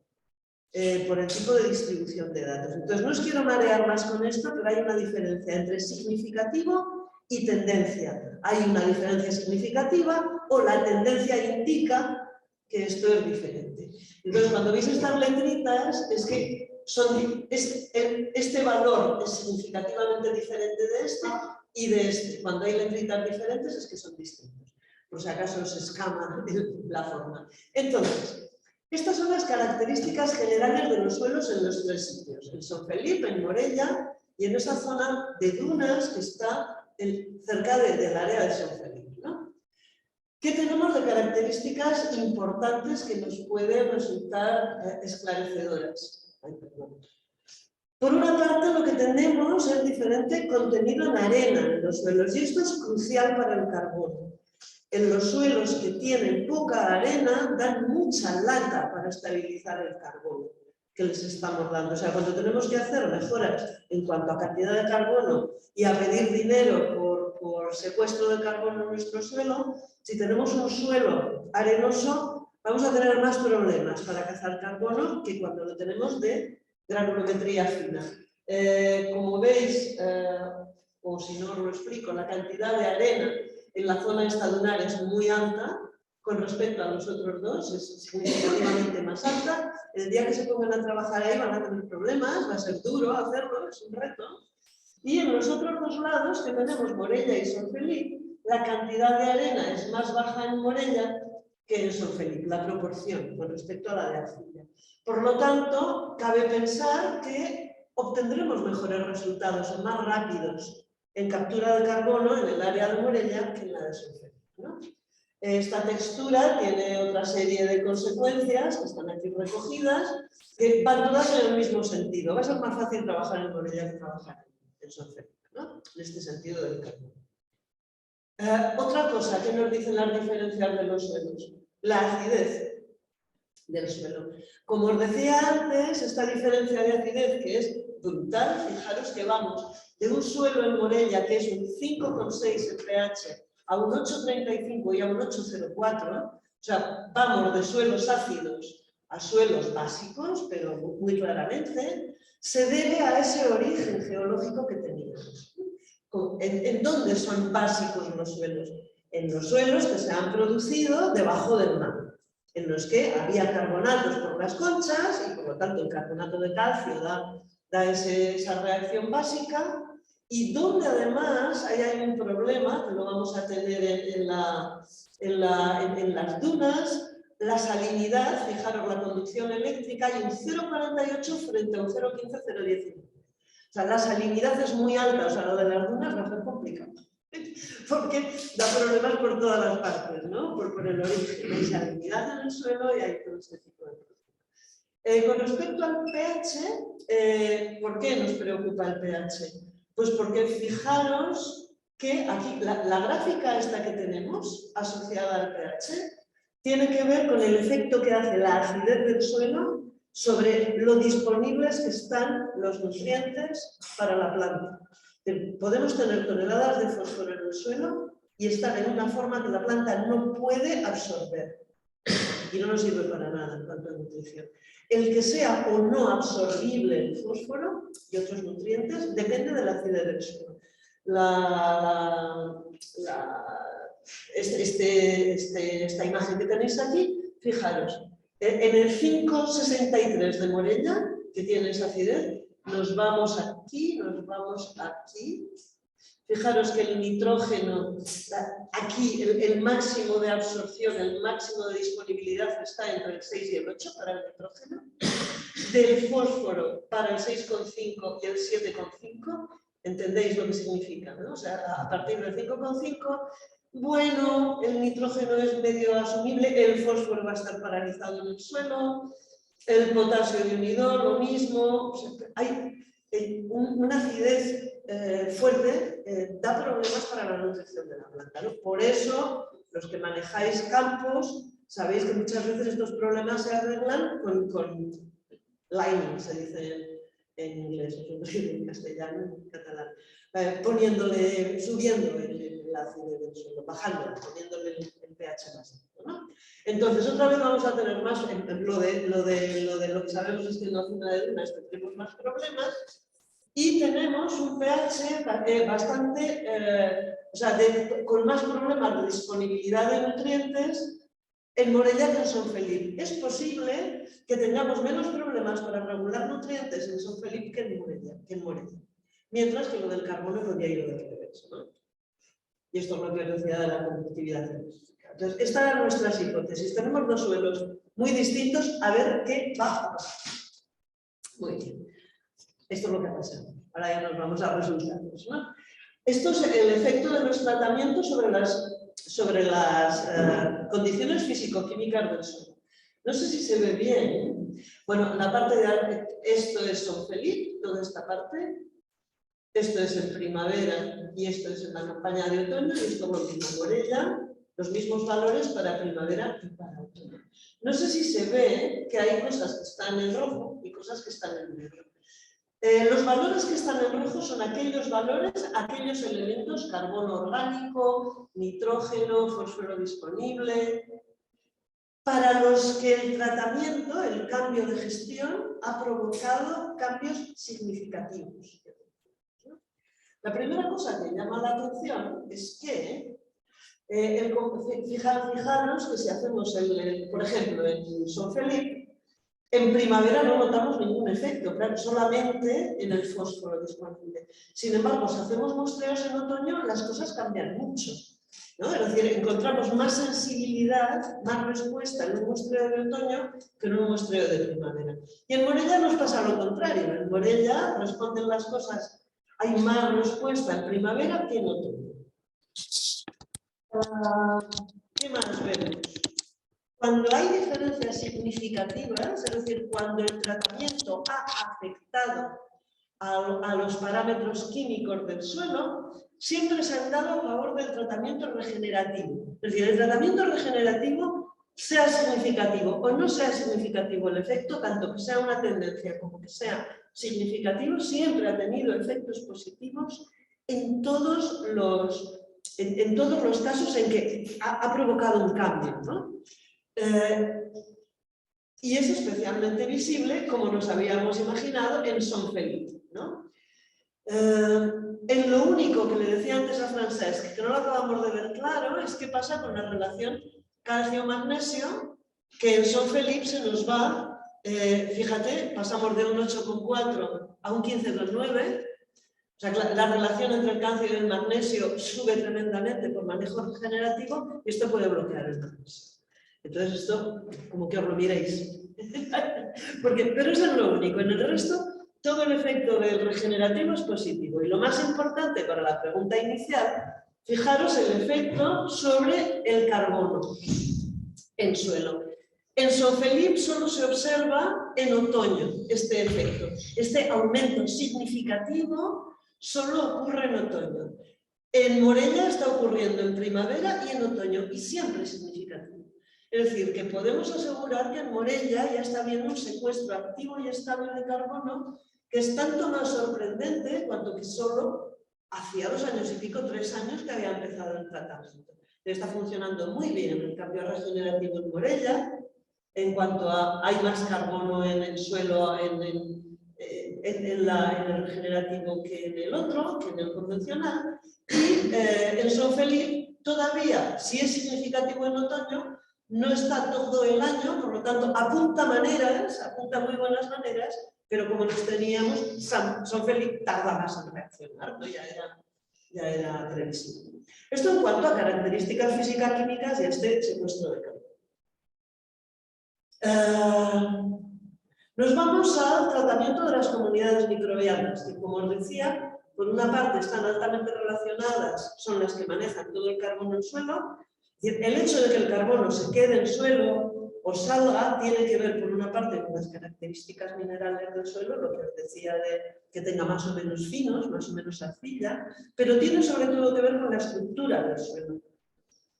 por el tipo de distribución de datos. Entonces, no os quiero marear más con esto, pero hay una diferencia entre significativo y tendencia. Hay una diferencia significativa o la tendencia indica que esto es diferente. Entonces, cuando veis estas letritas, es que este valor es significativamente diferente de este y de este. Cuando hay letritas diferentes es que son distintos. Por si acaso os escama la forma. Entonces, estas son las características generales de los suelos en los tres sitios. En Son Felipe, en Morella y en esa zona de dunas que está cerca del área de Son Felipe, ¿no? ¿Qué tenemos de características importantes que nos pueden resultar esclarecedoras? Ay, perdón. Por una parte, lo que tenemos es diferente contenido en arena en los suelos y esto es crucial para el carbono. En los suelos que tienen poca arena dan mucha lata para estabilizar el carbono que les estamos dando. O sea, cuando tenemos que hacer mejoras en cuanto a cantidad de carbono y a pedir dinero por secuestro de carbono en nuestro suelo, si tenemos un suelo arenoso, vamos a tener más problemas para cazar carbono que cuando lo tenemos de granulometría fina. Como veis, o si no os lo explico, la cantidad de arena en la zona esta dunar es muy alta con respecto a los otros dos, es significativamente más alta. El día que se pongan a trabajar ahí van a tener problemas, va a ser duro hacerlo, es un reto. Y en los otros dos lados, que tenemos Morella y Son Felipe, la cantidad de arena es más baja en Morella que en Son Felipe, la proporción con respecto a la de arcilla. Por lo tanto, cabe pensar que obtendremos mejores resultados o más rápidos en captura de carbono en el área de Morella que en la de Son Felipe, ¿no? Esta textura tiene otra serie de consecuencias que están aquí recogidas, que van todas en el mismo sentido. Va a ser más fácil trabajar en Morella que trabajar en Son Felipe, ¿no? En este sentido del carbono. Otra cosa que nos dicen las diferencias de los suelos, la acidez del suelo. Como os decía antes, esta diferencia de acidez que es brutal, fijaros que vamos de un suelo en Morella que es un 5,6 en pH a un 8,35 y a un 8,04, o sea, vamos de suelos ácidos a suelos básicos, pero muy claramente, se debe a ese origen geológico que teníamos. ¿En dónde son básicos los suelos? En los suelos que se han producido debajo del mar, en los que había carbonatos por las conchas y por lo tanto el carbonato de calcio da esa reacción básica y donde además hay un problema que lo vamos a tener en las dunas, la salinidad, fijaros la conducción eléctrica, hay un 0,48 frente a un 0,15, 0,19. O sea, la salinidad es muy alta, o sea, lo de las dunas va a ser complicado. Porque da problemas por todas las partes, ¿no? Por el origen. Hay salinidad en el suelo y hay todo este tipo de cosas. Con respecto al pH, ¿por qué nos preocupa el pH? Pues porque fijaros que aquí la gráfica esta que tenemos asociada al pH tiene que ver con el efecto que hace la acidez del suelo sobre lo disponibles que están los nutrientes para la planta. Podemos tener toneladas de fósforo en el suelo y estar en una forma que la planta no puede absorber y no nos sirve para nada en cuanto a nutrición. El que sea o no absorbible el fósforo y otros nutrientes depende de la acidez del suelo. Esta imagen que tenéis aquí, fijaros, en el 5,63 de Morella, que tiene esa acidez, nos vamos aquí, nos vamos aquí. Fijaros que el nitrógeno, aquí el máximo de absorción, el máximo de disponibilidad está entre el 6 y el 8 para el nitrógeno. Del fósforo para el 6,5 y el 7,5, ¿entendéis lo que significa, ¿no? O sea, a partir del 5,5 bueno, el nitrógeno es medio asumible, el fósforo va a estar paralizado en el suelo, el potasio de unidor, lo mismo. O sea, hay una acidez fuerte, da problemas para la nutrición de la planta, ¿no? Por eso, los que manejáis campos, sabéis que muchas veces estos problemas se arreglan con lining, se dice en inglés, en castellano, en catalán, subiendo el ácido del suelo, bajándolo, poniéndole el pH más alto, ¿no? Entonces, otra vez vamos a tener más, lo que sabemos es que en la zona de dunas tendremos más problemas y tenemos un pH bastante, con más problemas de disponibilidad de nutrientes en Morella que en Son Felipe. Es posible que tengamos menos problemas para regular nutrientes en Son Felipe que en Morella. Mientras que lo del carbono podría ir de regreso, ¿no? Y esto es lo que decía de la conductividad científica. Entonces, estas eran nuestras hipótesis. Tenemos dos suelos muy distintos, a ver qué va a pasar. Muy bien. Esto es lo que ha pasado. Ahora ya nos vamos a resultados, ¿no? Esto es el efecto de los tratamientos sobre las condiciones físico-químicas del suelo. No sé si se ve bien. Bueno, la parte de esto es Son Felipe, toda esta parte. Esto es en primavera y esto es en la campaña de otoño y esto es lo mismo en Morella, los mismos valores para primavera y para otoño. No sé si se ve que hay cosas que están en rojo y cosas que están en negro. Los valores que están en rojo son aquellos valores, aquellos elementos, carbono orgánico, nitrógeno, fósforo disponible, para los que el tratamiento, el cambio de gestión, ha provocado cambios significativos. La primera cosa que llama la atención es que, fijaros que si hacemos, por ejemplo, en Son Felipe, en primavera no notamos ningún efecto, claro, solamente en el fósforo disponible. Sin embargo, si hacemos muestreos en otoño, las cosas cambian mucho, ¿no? Es decir, encontramos más sensibilidad, más respuesta en un muestreo de otoño que en un muestreo de primavera. Y en Morella nos pasa lo contrario. En Morella responden las cosas, hay más respuesta en primavera que en otoño. ¿Qué más vemos? Cuando hay diferencias significativas, es decir, cuando el tratamiento ha afectado a los parámetros químicos del suelo, siempre se han dado a favor del tratamiento regenerativo. Es decir, el tratamiento regenerativo, sea significativo o no sea significativo el efecto, tanto que sea una tendencia como que sea significativo, siempre ha tenido efectos positivos en todos los casos en que ha provocado un cambio, ¿no? Y es especialmente visible, como nos habíamos imaginado, en Son Felipe, ¿no? En lo único que le decía antes a Francesc, que no lo acabamos de ver claro, es qué pasa con la relación calcio-magnesio, que en Son Felipe se nos va, fíjate, pasamos de un 8,4 a un 15,9. O sea, la relación entre el calcio y el magnesio sube tremendamente por manejo regenerativo y esto puede bloquear el magnesio. Entonces esto, como que os lo miréis. Pero eso es lo único. En el resto, todo el efecto del regenerativo es positivo. Y lo más importante para la pregunta inicial, fijaros el efecto sobre el carbono en suelo. En Son Felipe solo se observa en otoño este efecto. Este aumento significativo solo ocurre en otoño. En Morella está ocurriendo en primavera y en otoño, y siempre es significativo. Es decir, que podemos asegurar que en Morella ya está habiendo un secuestro activo y estable de carbono que es tanto más sorprendente cuanto que solo hacía 2 años y pico, 3 años que había empezado el tratamiento. Está funcionando muy bien el cambio regenerativo en Morella, en cuanto a hay más carbono en el suelo, en el regenerativo que en el otro, que en el convencional, y en Son Felipe todavía, si es significativo en otoño, no está todo el año, por lo tanto apunta maneras, apunta muy buenas maneras, pero como nos teníamos, Son Felipe tarda más en reaccionar, ¿no? ya era previsible. Esto en cuanto a características física-químicas y este secuestro de carbono. Nos vamos al tratamiento de las comunidades microbianas, que como os decía, por una parte están altamente relacionadas, son las que manejan todo el carbono en el suelo. El hecho de que el carbono se quede en suelo o salga tiene que ver por una parte con las características minerales del suelo, lo que os decía de que tenga más o menos finos, más o menos arcilla, pero tiene sobre todo que ver con la estructura del suelo.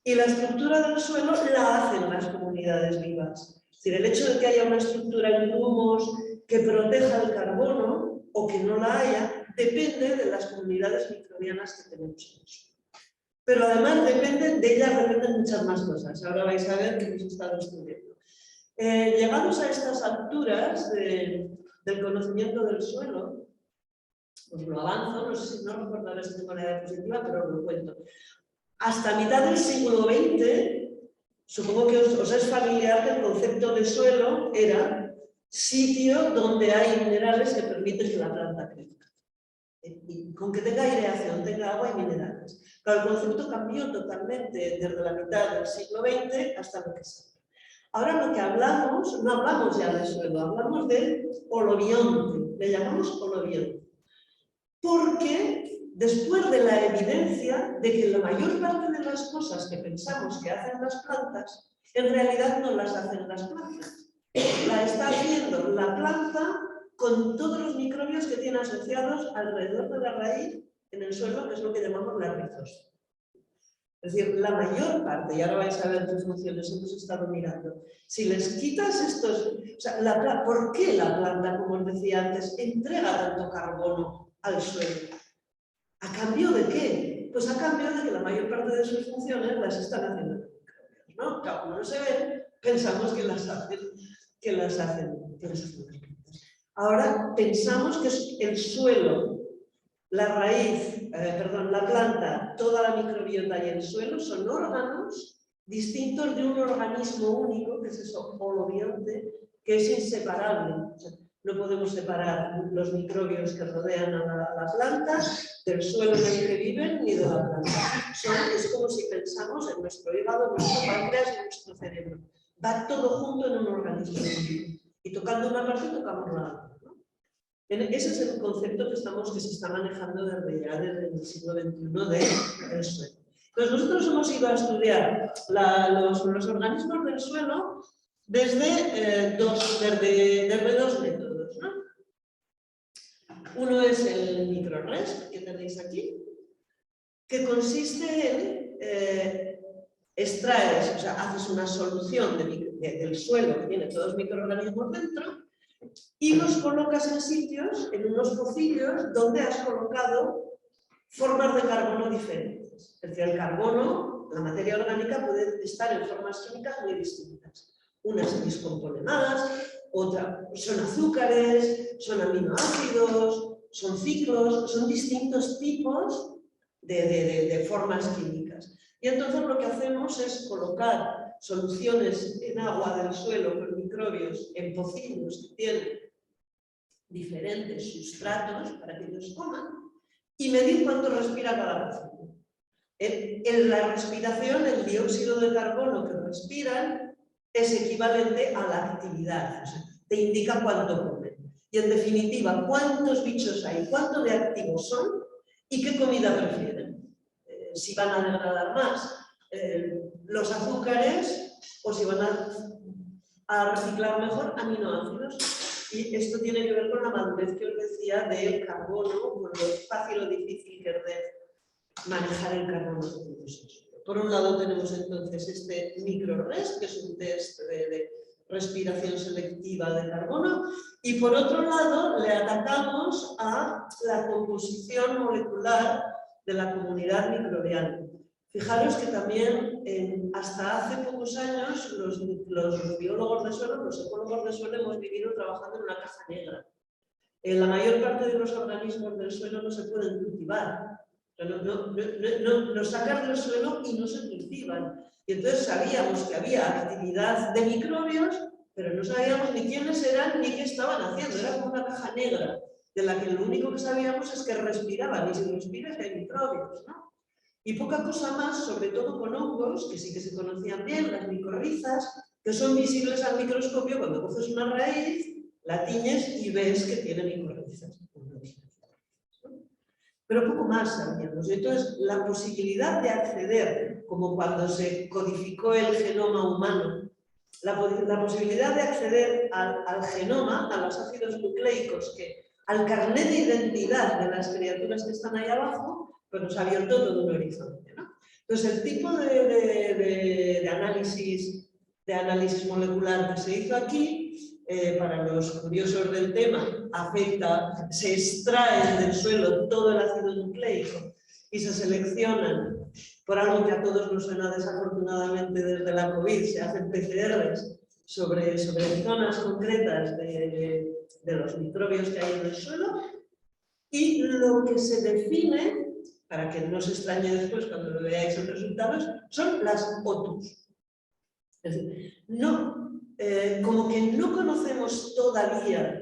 Y la estructura del suelo la hacen las comunidades vivas. Es decir, el hecho de que haya una estructura en grumos que proteja el carbono o que no la haya, depende de las comunidades microbianas que tenemos en el suelo. Pero además de ellas dependen muchas más cosas. Ahora vais a ver que hemos estado estudiando. Llegados a estas alturas del conocimiento del suelo, os lo avanzo, no sé si no recuerdo ahora si tengo la diapositiva, pero os lo cuento. Hasta mitad del siglo XX, supongo que os es familiar que el concepto de suelo era sitio donde hay minerales que permiten que la planta crezca. Y con que tenga aireación, tenga agua y minerales. Claro, el concepto cambió totalmente desde la mitad del siglo XX hasta lo que es. Ahora lo que hablamos, no hablamos ya de suelo, hablamos de holobionte, le llamamos holobionte. Porque después de la evidencia de que la mayor parte de las cosas que pensamos que hacen las plantas, en realidad no las hacen las plantas. La está haciendo la planta con todos los microbios que tiene asociados alrededor de la raíz en el suelo, que es lo que llamamos la rizosfera. Es decir, la mayor parte, y ahora vais a ver qué funciones hemos estado mirando, si les quitas estos... O sea, ¿por qué la planta, como os decía antes, entrega tanto carbono al suelo? ¿A cambio de qué? Pues a cambio de que la mayor parte de sus funciones las están haciendo los microbios, ¿no? Claro, como no se ven, pensamos que las hacen las plantas. Ahora pensamos que el suelo, la raíz, la planta, toda la microbiota y el suelo son órganos distintos de un organismo único, que es eso, holobionte, que es inseparable. O sea, no podemos separar los microbios que rodean a la planta del suelo en el que viven ni de la planta. Es como si pensamos en nuestro hígado, nuestro páncreas y nuestro cerebro. Va todo junto en un organismo único. Y tocando una parte, tocamos la otra. Ese es el concepto que se está manejando desde el siglo XXI del suelo. Pues nosotros hemos ido a estudiar los organismos del suelo desde dos métodos, ¿no? Uno es el microRESP, que tenéis aquí, que consiste en extraes, o sea, haces una solución del suelo que tiene todos los microorganismos dentro, y los colocas en sitios, en unos pocillos, donde has colocado formas de carbono diferentes. Es decir, el carbono, la materia orgánica, puede estar en formas químicas muy distintas. Unas semidescomponenadas, otras son azúcares, son aminoácidos, son ciclos, son distintos tipos de formas químicas. Y entonces lo que hacemos es colocar soluciones en agua del suelo con microbios en pocillos que tienen diferentes sustratos para que ellos coman y medir cuánto respira cada pocillo. En la respiración, el dióxido de carbono que respiran es equivalente a la actividad, o sea, te indica cuánto comen. Y en definitiva, cuántos bichos hay, cuánto de activos son y qué comida prefieren. Si van a degradar más los azúcares o si van a reciclar mejor aminoácidos. Y esto tiene que ver con la madurez que os decía del carbono, con lo fácil o difícil que es de manejar el carbono. Por un lado tenemos entonces este microRESP, que es un test de respiración selectiva de carbono, y por otro lado le atacamos a la composición molecular de la comunidad microbiana. Fijaros que también hasta hace pocos años los biólogos de suelo, los ecólogos de suelo hemos vivido trabajando en una caja negra. La mayor parte de los organismos del suelo no se pueden cultivar. Los sacan del suelo y no se cultivan. Y entonces sabíamos que había actividad de microbios, pero no sabíamos ni quiénes eran ni qué estaban haciendo. Era como una caja negra, de la que lo único que sabíamos es que respiraban. Y si respiras hay microbios, ¿no? Y poca cosa más, sobre todo con hongos, que sí que se conocían bien, las micorrizas, que son visibles al microscopio cuando coges una raíz, la tiñes y ves que tiene micorrizas. pero poco más sabíamos. Entonces, la posibilidad de acceder, como cuando se codificó el genoma humano, la posibilidad de acceder al genoma, a los ácidos nucleicos, al carnet de identidad de las criaturas que están ahí abajo, pues nos ha abierto todo un horizonte, ¿no? Entonces, el tipo de análisis molecular que se hizo aquí, para los curiosos del tema, se extraen del suelo todo el ácido nucleico y se seleccionan por algo que a todos nos suena desafortunadamente desde la COVID, se hacen PCRs sobre zonas concretas de los microbios que hay en el suelo, y lo que se define, para que no se extrañe después cuando lo veáis en resultados, son las OTUs. Es decir, como que no conocemos todavía.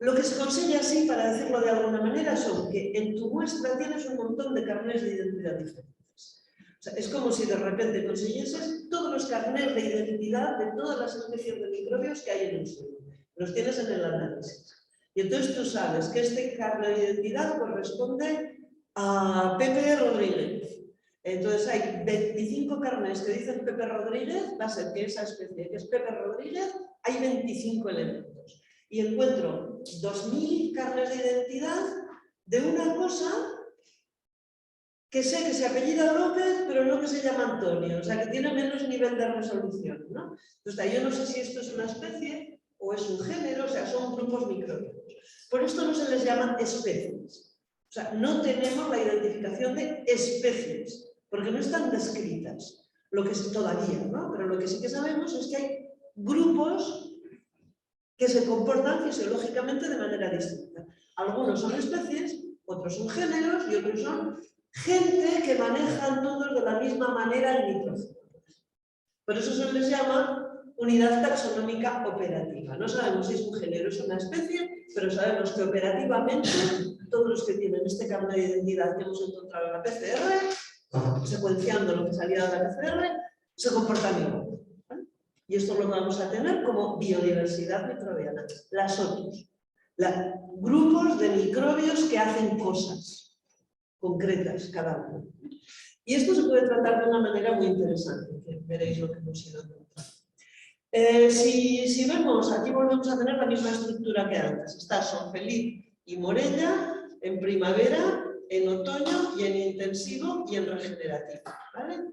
Lo que se consigue así, para decirlo de alguna manera, son que en tu muestra tienes un montón de carnets de identidad diferentes. O sea, es como si de repente consiguieses todos los carnets de identidad de todas las especies de microbios que hay en el suelo. Los tienes en el análisis. Y entonces tú sabes que este carnet de identidad corresponde a Pepe Rodríguez. Entonces hay 25 carnets que dicen Pepe Rodríguez, va a ser que esa especie que es Pepe Rodríguez, hay 25 elementos. Y encuentro 2000 carnes de identidad de una cosa que sé que se apellida López, pero no que se llama Antonio, o sea, que tiene menos nivel de resolución, ¿no? Entonces, yo no sé si esto es una especie o es un género, o sea, son grupos microbianos. Por esto no se les llama especies. O sea, no tenemos la identificación de especies, porque no están descritas, lo que es todavía, ¿no? Pero lo que sí que sabemos es que hay grupos que se comportan fisiológicamente de manera distinta. Algunos son especies, otros son géneros y otros son gente que manejan todos de la misma manera el nitrógeno. Por eso se les llama unidad taxonómica operativa. No sabemos si es un género o es una especie, pero sabemos que operativamente todos los que tienen este carnet de identidad que hemos encontrado en la PCR, secuenciando lo que salía de la PCR, se comportan igual. Y esto lo vamos a tener como biodiversidad microbiana, las OTUs, grupos de microbios que hacen cosas concretas cada uno. Y esto se puede tratar de una manera muy interesante, que veréis lo que hemos ido encontrando. Si vemos, aquí volvemos a tener la misma estructura que antes. Está Son Felipe y Morella en primavera, en otoño y en intensivo y en regenerativo, ¿vale?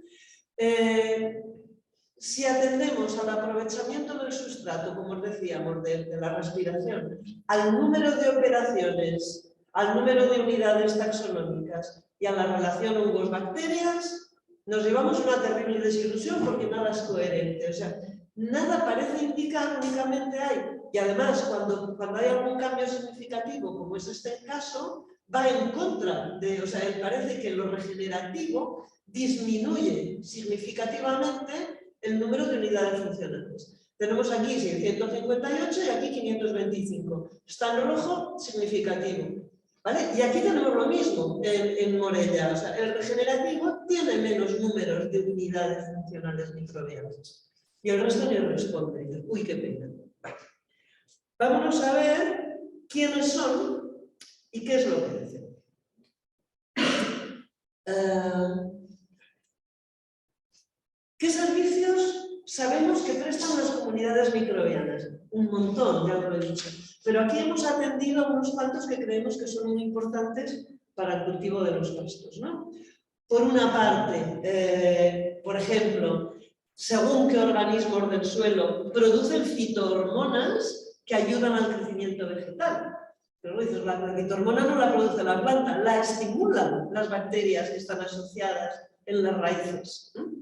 Si atendemos al aprovechamiento del sustrato, como os decíamos, de la respiración, al número de operaciones, al número de unidades taxonómicas y a la relación hongos-bacterias, nos llevamos una terrible desilusión porque nada es coherente. O sea, nada parece indicar, únicamente hay. Y además, cuando hay algún cambio significativo, como es este caso, va en contra de, o sea, parece que lo regenerativo disminuye significativamente el número de unidades funcionales. Tenemos aquí 658 y aquí 525. Está en rojo, significativo. ¿Vale? Y aquí tenemos lo mismo en Morella. O sea, el regenerativo tiene menos números de unidades funcionales microbianas. Y el resto ni responde. Uy, qué pena. Vámonos a ver quiénes son y qué es lo que dicen. ¿Qué servicios sabemos que prestan las comunidades microbianas? Un montón, ya lo he dicho. Pero aquí hemos atendido a unos cuantos que creemos que son muy importantes para el cultivo de los pastos, ¿no? Por una parte, por ejemplo, según qué organismos del suelo producen fitohormonas que ayudan al crecimiento vegetal. Pero dices, la fitohormona no la produce la planta, la estimulan las bacterias que están asociadas en las raíces, ¿no?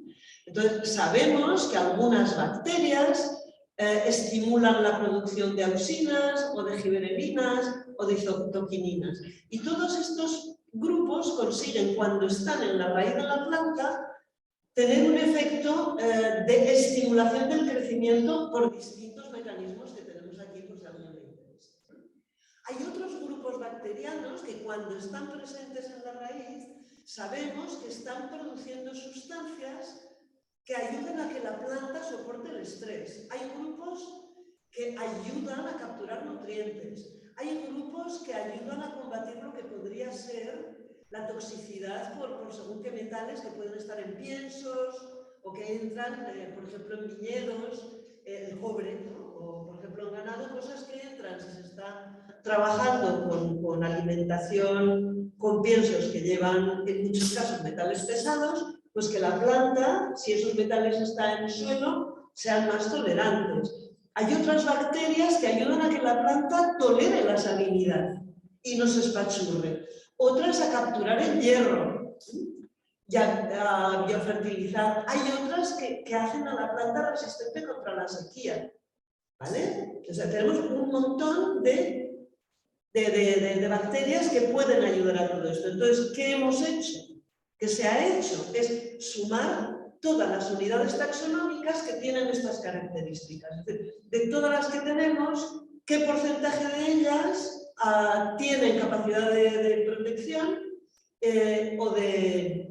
Entonces, sabemos que algunas bacterias estimulan la producción de auxinas o de giberelinas o de isotoquininas. Y todos estos grupos consiguen, cuando están en la raíz de la planta, tener un efecto de estimulación del crecimiento por distintos mecanismos que tenemos aquí, por si a alguien le interesa. Hay otros grupos bacterianos que cuando están presentes en la raíz, sabemos que están produciendo sustancias que ayudan a que la planta soporte el estrés. Hay grupos que ayudan a capturar nutrientes. Hay grupos que ayudan a combatir lo que podría ser la toxicidad por según qué metales que pueden estar en piensos o que entran, por ejemplo, en viñedos, el cobre, ¿no? O por ejemplo en ganado, cosas que entran si se está trabajando con alimentación, con piensos que llevan en muchos casos metales pesados, pues que la planta, si esos metales están en el suelo, sean más tolerantes. Hay otras bacterias que ayudan a que la planta tolere la salinidad y no se espachurre. Otras a capturar el hierro y a biofertilizar. Hay otras que hacen a la planta resistente contra la sequía. ¿Vale? O sea, tenemos un montón de bacterias que pueden ayudar a todo esto. Entonces, ¿qué hemos hecho? ¿Qué se ha hecho? Es sumar todas las unidades taxonómicas que tienen estas características. Es decir, de todas las que tenemos, ¿qué porcentaje de ellas tienen capacidad de protección o de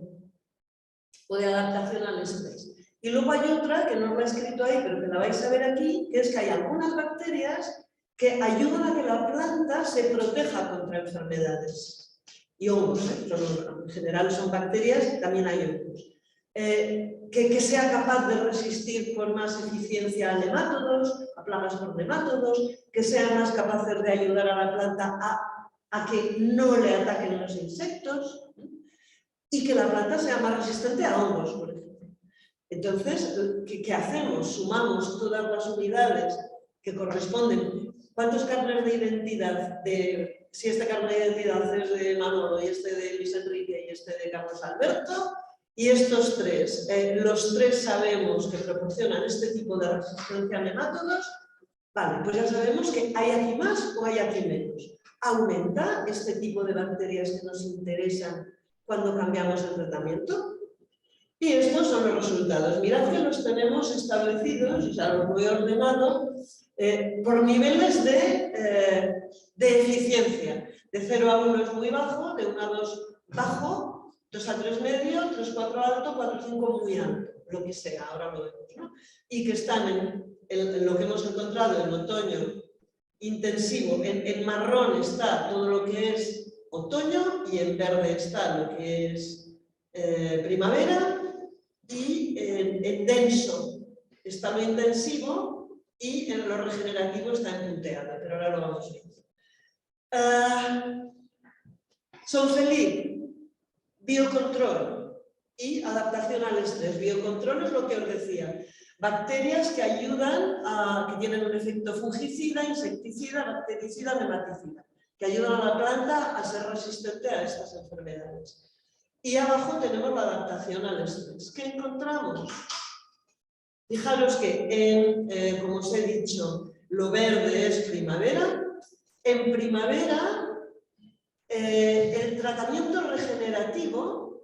adaptación al estrés? Y luego hay otra, que no lo he escrito ahí, pero que la vais a ver aquí, que es que hay algunas bacterias que ayudan a que la planta se proteja contra enfermedades. Y hongos, en general son bacterias, también hay hongos. Que sea capaz de resistir con más eficiencia a nemátodos, a plagas por nemátodos, que sean más capaces de ayudar a la planta a que no le ataquen los insectos y que la planta sea más resistente a hongos, por ejemplo. Entonces, ¿qué hacemos? Sumamos todas las unidades que corresponden. ¿Cuántos carnes de identidad? Si este carnet de identidad es de Manolo y este de Luis Enrique y este de Carlos Alberto, y estos tres, los tres sabemos que proporcionan este tipo de resistencia a nemátodos, vale, pues ya sabemos que hay aquí más o hay aquí menos. ¿Aumenta este tipo de bacterias que nos interesan cuando cambiamos el tratamiento? Y estos son los resultados. Mirad que los tenemos establecidos, o sea, los voy ordenado, por niveles de eficiencia. De 0 a 1 es muy bajo, de 1 a 2 bajo, 2 a 3 medio, 3 a 4 alto, 4 a 5 muy alto, lo que sea, ahora lo vemos, ¿no? Y que están en lo que hemos encontrado en otoño intensivo. En marrón está todo lo que es otoño y en verde está lo que es primavera. Y en denso está lo intensivo y en lo regenerativo está en punteado, pero ahora lo vamos viendo. Son feliz, biocontrol y adaptación al estrés. Biocontrol es lo que os decía, bacterias que ayudan, que tienen un efecto fungicida, insecticida, bactericida, nematicida, que ayudan a la planta a ser resistente a estas enfermedades. Y abajo tenemos la adaptación al estrés. ¿Qué encontramos? Fijaros que, como os he dicho, lo verde es primavera. En primavera, el tratamiento regenerativo,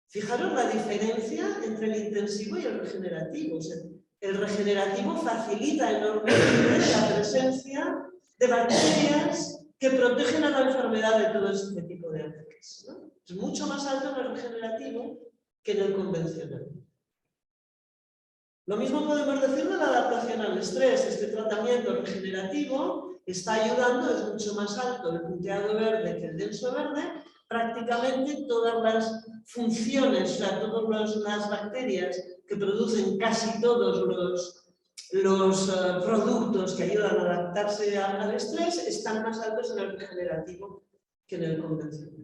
fijaros la diferencia entre el intensivo y el regenerativo. O sea, el regenerativo facilita enormemente la presencia de bacterias que protegen a la enfermedad de todo este tipo de ataques, ¿no? Es mucho más alto en el regenerativo que en el convencional. Lo mismo podemos decir de la adaptación al estrés. Este tratamiento regenerativo está ayudando, es mucho más alto el punteado verde que el denso verde. Prácticamente todas las funciones, o sea, todas las bacterias que producen casi todos los productos que ayudan a adaptarse al estrés están más altos en el regenerativo que en el convencional.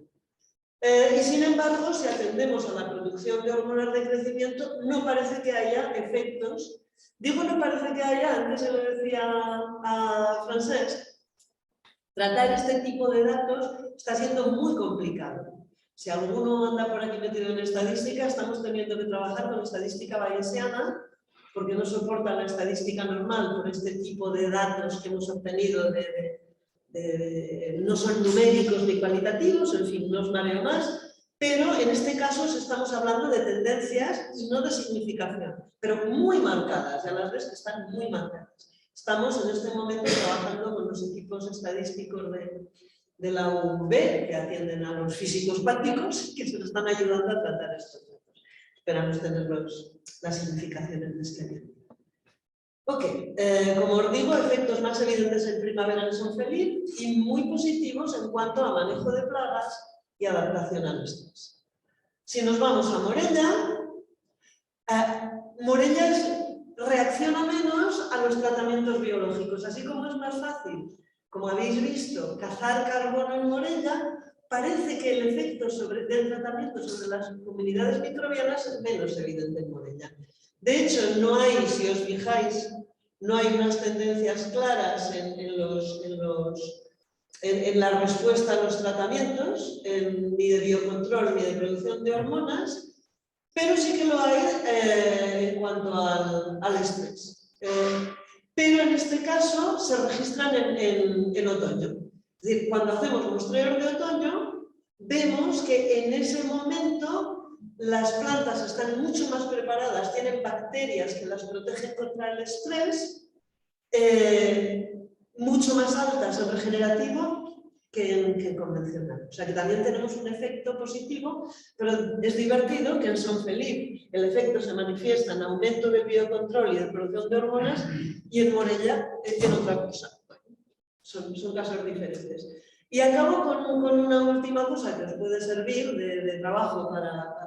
Y sin embargo, si atendemos a la producción de hormonas de crecimiento, no parece que haya efectos. Digo no parece que haya, antes se lo decía a Francesc, tratar este tipo de datos está siendo muy complicado. Si alguno anda por aquí metido en estadística, estamos teniendo que trabajar con estadística bayesiana, porque no soporta la estadística normal por este tipo de datos que hemos obtenido no son numéricos ni cualitativos, en fin, no os mareo más, pero en este caso estamos hablando de tendencias y no de significación, pero muy marcadas, ya las ves que están muy marcadas. Estamos en este momento trabajando con los equipos estadísticos de la UV, que atienden a los físicos cuánticos, que se nos están ayudando a tratar estos datos. Esperamos tener las significaciones de este día. Ok, como os digo, efectos más evidentes en primavera en Son Felipe y muy positivos en cuanto a manejo de plagas y adaptación al estrés. Si nos vamos a Morella, Morella reacciona menos a los tratamientos biológicos, así como es más fácil, como habéis visto, cazar carbono en Morella, parece que el efecto del tratamiento sobre las comunidades microbianas es menos evidente en Morella. De hecho, no hay, si os fijáis, no hay unas tendencias claras en la respuesta a los tratamientos, ni de biocontrol ni de producción de hormonas, pero sí que lo hay en cuanto al estrés. Pero en este caso se registran en otoño. Es decir, cuando hacemos muestreos de otoño, vemos que en ese momento las plantas están mucho más preparadas, tienen bacterias que las protegen contra el estrés, mucho más altas en regenerativo que en convencional. O sea que también tenemos un efecto positivo, pero es divertido que en Son Felipe el efecto se manifiesta en aumento de biocontrol y de producción de hormonas y en Morella en otra cosa. Son casos diferentes. Y acabo con una última cosa que os puede servir de trabajo para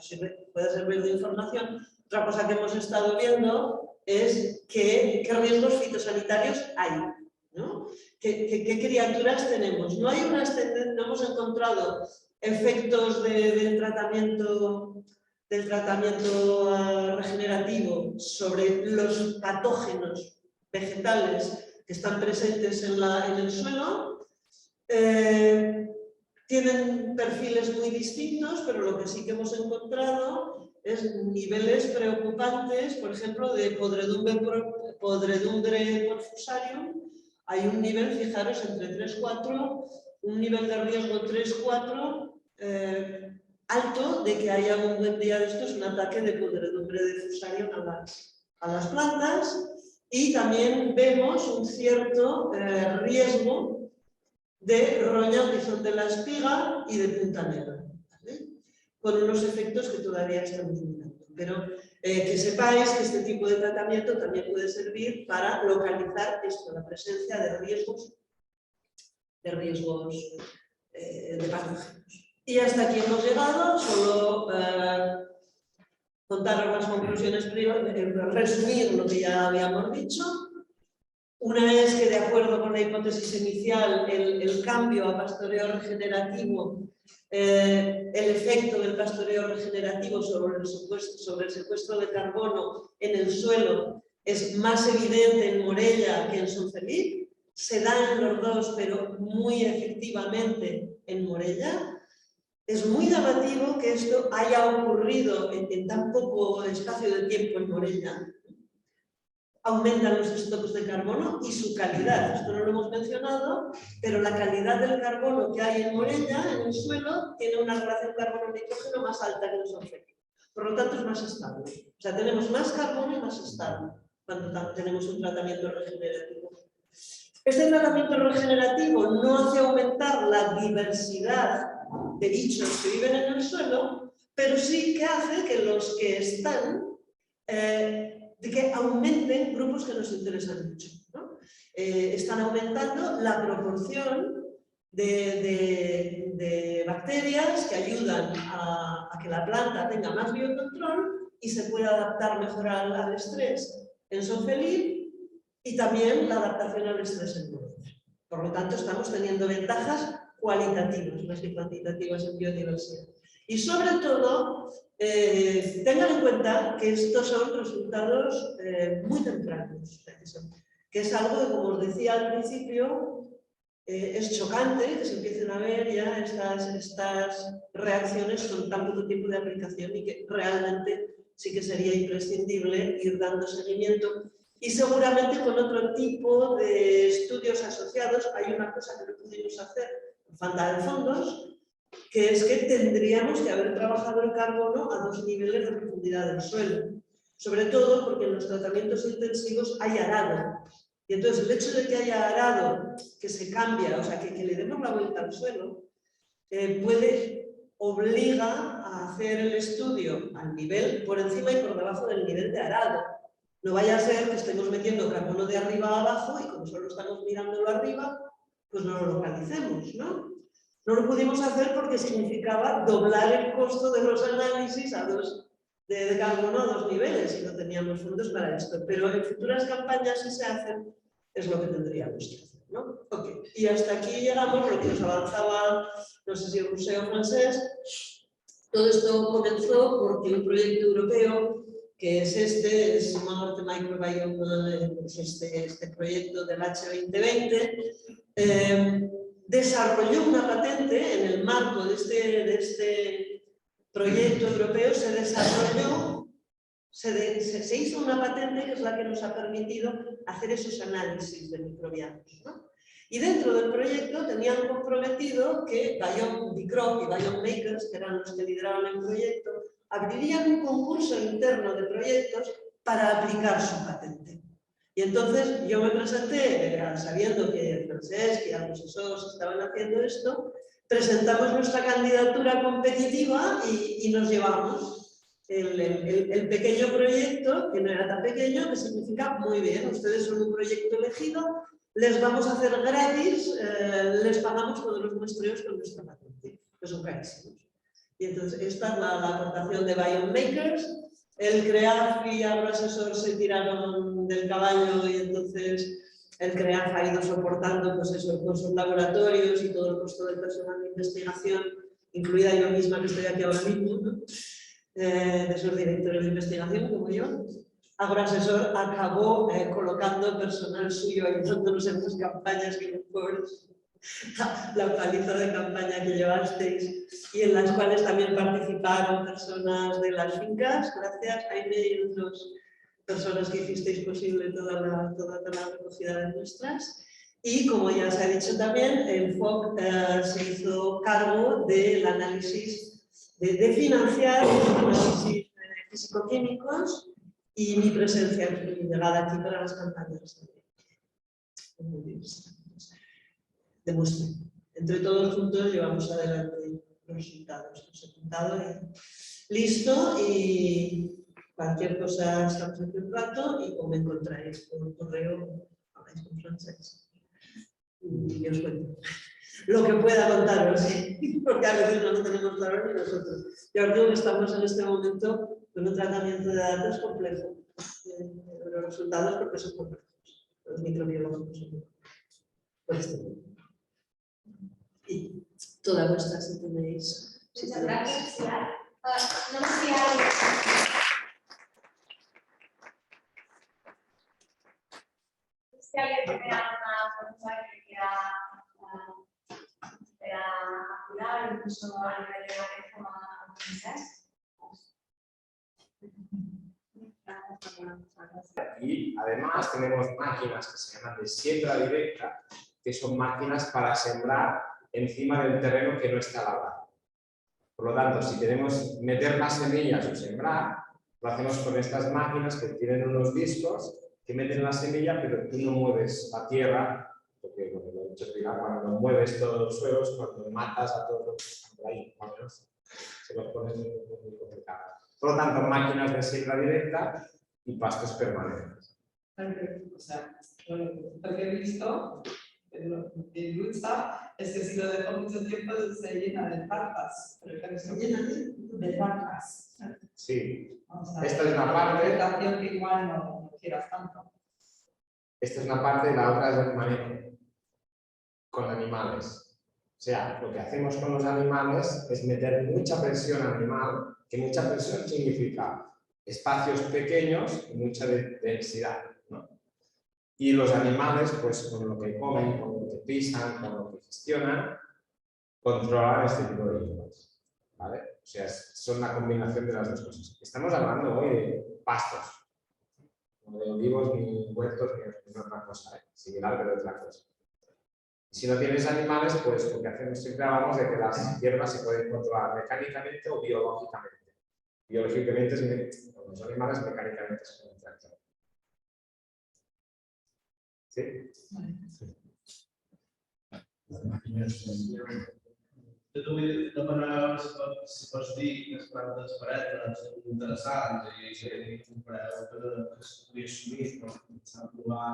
que pueda servir de información. Otra cosa que hemos estado viendo es qué riesgos fitosanitarios hay, ¿no? ¿Qué criaturas tenemos? No hemos encontrado efectos del tratamiento regenerativo sobre los patógenos vegetales que están presentes en el suelo. Tienen perfiles muy distintos, pero lo que sí que hemos encontrado es niveles preocupantes, por ejemplo, de podredumbre por fusarium. Hay un nivel, fijaros, entre 3-4, un nivel de riesgo 3-4, alto de que haya un buen día de estos, un ataque de podredumbre de fusarium a las plantas. Y también vemos un cierto riesgo de roña horizonte de la espiga y de punta negra, ¿vale? Con unos efectos que todavía estamos mirando. Pero que sepáis que este tipo de tratamiento también puede servir para localizar esto, la presencia de riesgos de patógenos. Y hasta aquí hemos llegado, solo contaros las conclusiones, resumir lo que ya habíamos dicho. Una es que, de acuerdo con la hipótesis inicial, el cambio a pastoreo regenerativo, el efecto del pastoreo regenerativo sobre el secuestro de carbono en el suelo es más evidente en Morella que en Son Felipe. Se da en los dos, pero muy efectivamente en Morella. Es muy llamativo que esto haya ocurrido en tan poco espacio de tiempo en Morella. Aumentan los stocks de carbono y su calidad. Esto no lo hemos mencionado, pero la calidad del carbono que hay en Morella, en el suelo, tiene una relación carbono-nitrógeno más alta que en Son Felipe. Por lo tanto, es más estable. O sea, tenemos más carbono y más estable cuando tenemos un tratamiento regenerativo. Este tratamiento regenerativo no hace aumentar la diversidad de bichos que viven en el suelo, pero sí que hace que los que están de que aumenten grupos que nos interesan mucho, ¿no? Están aumentando la proporción de bacterias que ayudan a que la planta tenga más biocontrol y se pueda adaptar mejor al estrés en Son Felipe y también la adaptación al estrés en Morella. Por lo tanto, estamos teniendo ventajas cualitativas más que cuantitativas en biodiversidad. Y sobre todo, tengan en cuenta que estos son resultados muy tempranos, que es algo que, como os decía al principio, es chocante que se empiecen a ver ya estas reacciones con tan poco tiempo de aplicación y que realmente sí que sería imprescindible ir dando seguimiento. Y seguramente con otro tipo de estudios asociados. Hay una cosa que no pudimos hacer por falta de fondos, que es que tendríamos que haber trabajado el carbono a 2 niveles de profundidad del suelo. Sobre todo porque en los tratamientos intensivos hay arado. Y entonces el hecho de que haya arado que se cambia, o sea, que le demos la vuelta al suelo, obliga a hacer el estudio al nivel, por encima y por debajo del nivel de arado. No vaya a ser que estemos metiendo carbono de arriba a abajo y como solo estamos mirándolo arriba, pues no lo localicemos, ¿no? No lo pudimos hacer porque significaba doblar el costo de los análisis de carbono a 2 niveles y no teníamos fondos para esto. Pero en futuras campañas, si se hacen, es lo que tendríamos que hacer, ¿no? Okay. Y hasta aquí llegamos, lo que os avanzaba, no sé si el Museo Francés. Todo esto comenzó porque un proyecto europeo, que es el Smart Microbiome, este proyecto del H2020, desarrolló una patente en el marco de este proyecto europeo, se hizo una patente que es la que nos ha permitido hacer esos análisis de microbianos, ¿no? Y dentro del proyecto tenían comprometido que Bicrop y Biomakers, que eran los que lideraban el proyecto, abrirían un concurso interno de proyectos para aplicar su patente. Y entonces yo me presenté, sabiendo que Francesc y los asesores estaban haciendo esto, presentamos nuestra candidatura competitiva y nos llevamos el pequeño proyecto, que no era tan pequeño, que significa muy bien, ustedes son un proyecto elegido, les vamos a hacer gratis, les pagamos todos los muestreos con nuestra patente, que son carísimos. Y entonces esta es la aportación de Biomakers. El CREAF y Agroasesor se tiraron del caballo y entonces el CREAF ha ido soportando pues eso, con sus laboratorios y todo el costo del personal de investigación, incluida yo misma que estoy aquí ahora mismo, ¿no? De sus directores de investigación como yo. Agroasesor acabó colocando personal suyo ayudándonos en las campañas que los pobres, la paliza de campaña que llevasteis y en las cuales también participaron personas de las fincas. Gracias, Jaime y otras personas que hicisteis posible toda la recogida de muestras. Y como ya se ha dicho también, el FOC se hizo cargo del análisis, de financiar los análisis físico-químicos y mi presencia, mi llegada aquí para las campañas también. Demuestra. Entre todos juntos llevamos adelante los resultados. Los he apuntado y listo, y cualquier cosa estamos aquí un rato y como me encontráis por correo, habláis con Francesc y os cuento lo que pueda contaros, porque a veces no lo tenemos claro ni nosotros. Y ahora digo que estamos en este momento con un tratamiento de datos complejo. Los resultados porque son complejos, los microbiólogos son por este momento. Y toda vuestra, si tenéis. Muchas gracias, Pilar. No sé si hay... Si alguien tiene alguna pregunta que quiera Pilar, incluso a nivel de la reforma Y además tenemos máquinas que se llaman de siembra directa, que son máquinas para sembrar encima del terreno que no está labrado. Por lo tanto, si queremos meter más semillas o sembrar, lo hacemos con estas máquinas que tienen unos discos que meten la semilla, pero tú no mueves la tierra, porque como lo he dicho Pilar, cuando mueves todos los suelos, cuando matas a todos los que están por ahí, se los pones muy complicado. Por lo tanto, máquinas de siembra directa y pastos permanentes. O sea, lo que he visto en Lucha es que si lo dejo mucho tiempo se llena de partas. ¿Se llena de partas. Sí. O sea, Esta es una parte. Que igual no quieras tanto. Esta es una parte y la otra es el manejo con animales. O sea, lo que hacemos con los animales es meter mucha presión animal, que mucha presión significa espacios pequeños y mucha densidad, ¿no? Y los animales, pues con lo que comen, con lo que pisan, con lo que gestionan, controlan este tipo de cosas, ¿vale? O sea, son la combinación de las dos cosas. Estamos hablando hoy de pastos, no de olivos, ni huertos, ni otra cosa, ¿eh? Similar, pero otra cosa. Si no tienes animales, pues lo que hacemos siempre hablamos de que las hierbas se pueden controlar mecánicamente o biológicamente. Biológicamente, con los animales, mecánicamente se pueden controlar. ¿Sí? Las máquinas Jo vull demanar si pots dir que les plantes perennes són interessants i un preu que es pugui assumir per començar a provar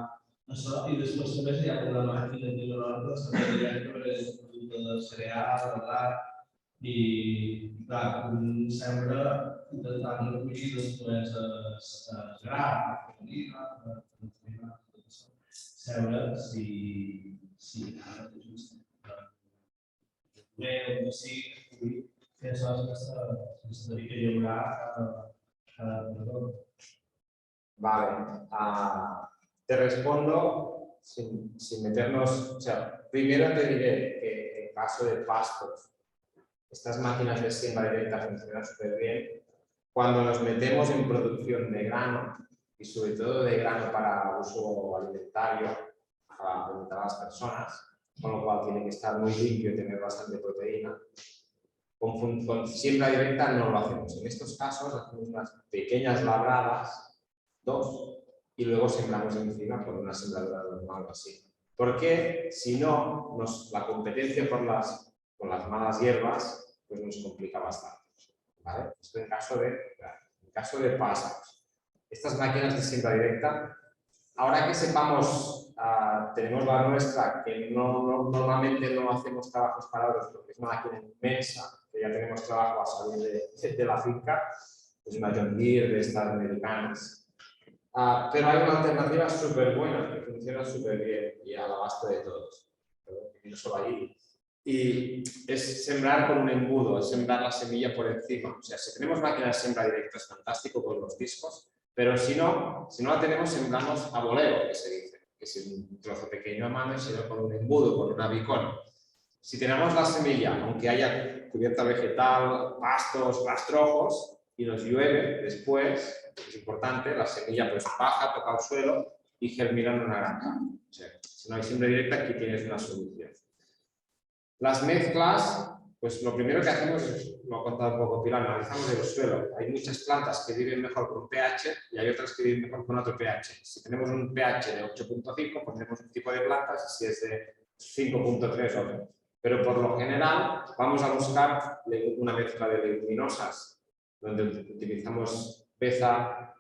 això. I després també hi ha una màquina que nosaltres també diem que és un producte de cereal, de blat, i clar, sembra intentant recollir després el gra, sembra si ara bé, o sí, que això es dedica a llaurar cada. Vale. Te respondo sin meternos. O sea, primero te diré que en caso de pastos, estas máquinas de siembra directa funcionan súper bien. Cuando nos metemos en producción de grano, y sobre todo de grano para uso alimentario, para alimentar a las personas, con lo cual tiene que estar muy limpio y tener bastante proteína. Con siembra directa no lo hacemos. En estos casos hacemos unas pequeñas labradas, 2, y luego sembramos encima con una sembradora normal o así. Porque si no, la competencia con las malas hierbas pues nos complica bastante. ¿Vale? Esto en caso de pastos. Estas máquinas de siembra directa, ahora que sepamos, tenemos la nuestra, que normalmente no hacemos trabajos parados porque es una máquina inmensa, que ya tenemos trabajo a salir de la finca, es una John Deere de estas americanas. Pero hay una alternativa súper buena, que funciona súper bien y al abasto de todos. Y no solo ahí. Y es sembrar con un embudo, es sembrar la semilla por encima. O sea, si tenemos máquinas de siembra directa es fantástico con los discos, pero si no la tenemos, sembramos a voleo, que se dice, que es un trozo pequeño a mano y sino con un embudo, con un abicón. Si tenemos la semilla, aunque haya cubierta vegetal, pastos, rastrojos, y nos llueve después, es importante, la semilla pues baja, toca el suelo y germina en una granja. O sea, si no hay siembra directa, aquí tienes una solución. Las mezclas, pues lo primero que hacemos es, lo ha contado un poco Pilar, analizamos el suelo. Hay muchas plantas que viven mejor con pH y hay otras que viven mejor con otro pH. Si tenemos un pH de 8.5, pondremos un tipo de plantas, y si es de 5.3 otro. Pero por lo general vamos a buscar una mezcla de leguminosas, donde utilizamos peza,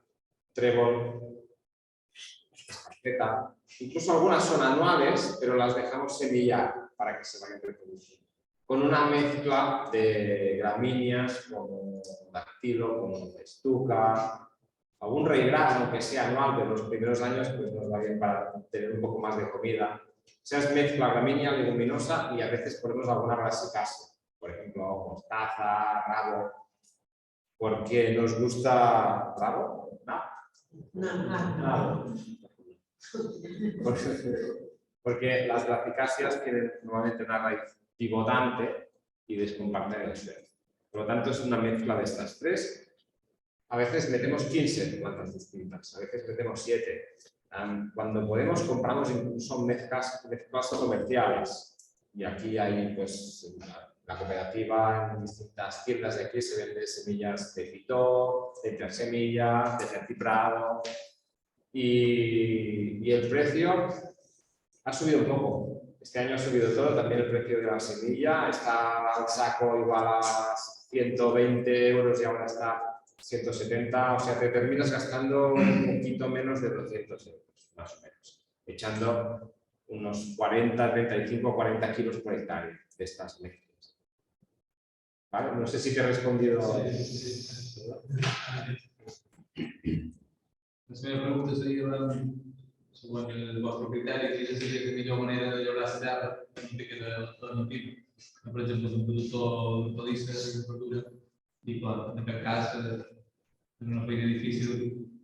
trébol, esparceta. Incluso algunas son anuales, pero las dejamos semillar para que se vayan reproduciendo. Con una mezcla de gramíneas como dactilo, como estuca, algún raigrano que sea anual, de los primeros años pues nos va bien para tener un poco más de comida. O sea, es mezcla gramínea, leguminosa y a veces ponemos alguna brassicácea, por ejemplo, mostaza, rabo, porque nos gusta... ¿Rabo? No. Porque las brassicáceas tienen normalmente una raíz pivotante y descompactan el suelo. Por lo tanto, es una mezcla de estas tres. A veces metemos 15 plantas distintas, a veces metemos 7. Cuando podemos, compramos incluso mezclas comerciales. Y aquí hay, pues, la cooperativa, en distintas tiendas de aquí se venden semillas de fitó, de intersemilla, de certiprado. Y el precio ha subido un poco. Este año ha subido todo, también el precio de la semilla. Está al saco igual a 120 euros y ahora está 170. O sea, te terminas gastando un poquito menos de 200 euros, más o menos. Echando unos 40, 35, 40 kilos por hectárea de estas mezclas. ¿Vale? No sé si te he respondido. La meva pregunta seria, segons el vostre criteri, quina seria la millor manera de llaurar la terra una mica d'alternativa. Per exemple, un productor d'hortalisses i de verdura, i clar, en aquest cas, és una feina difícil,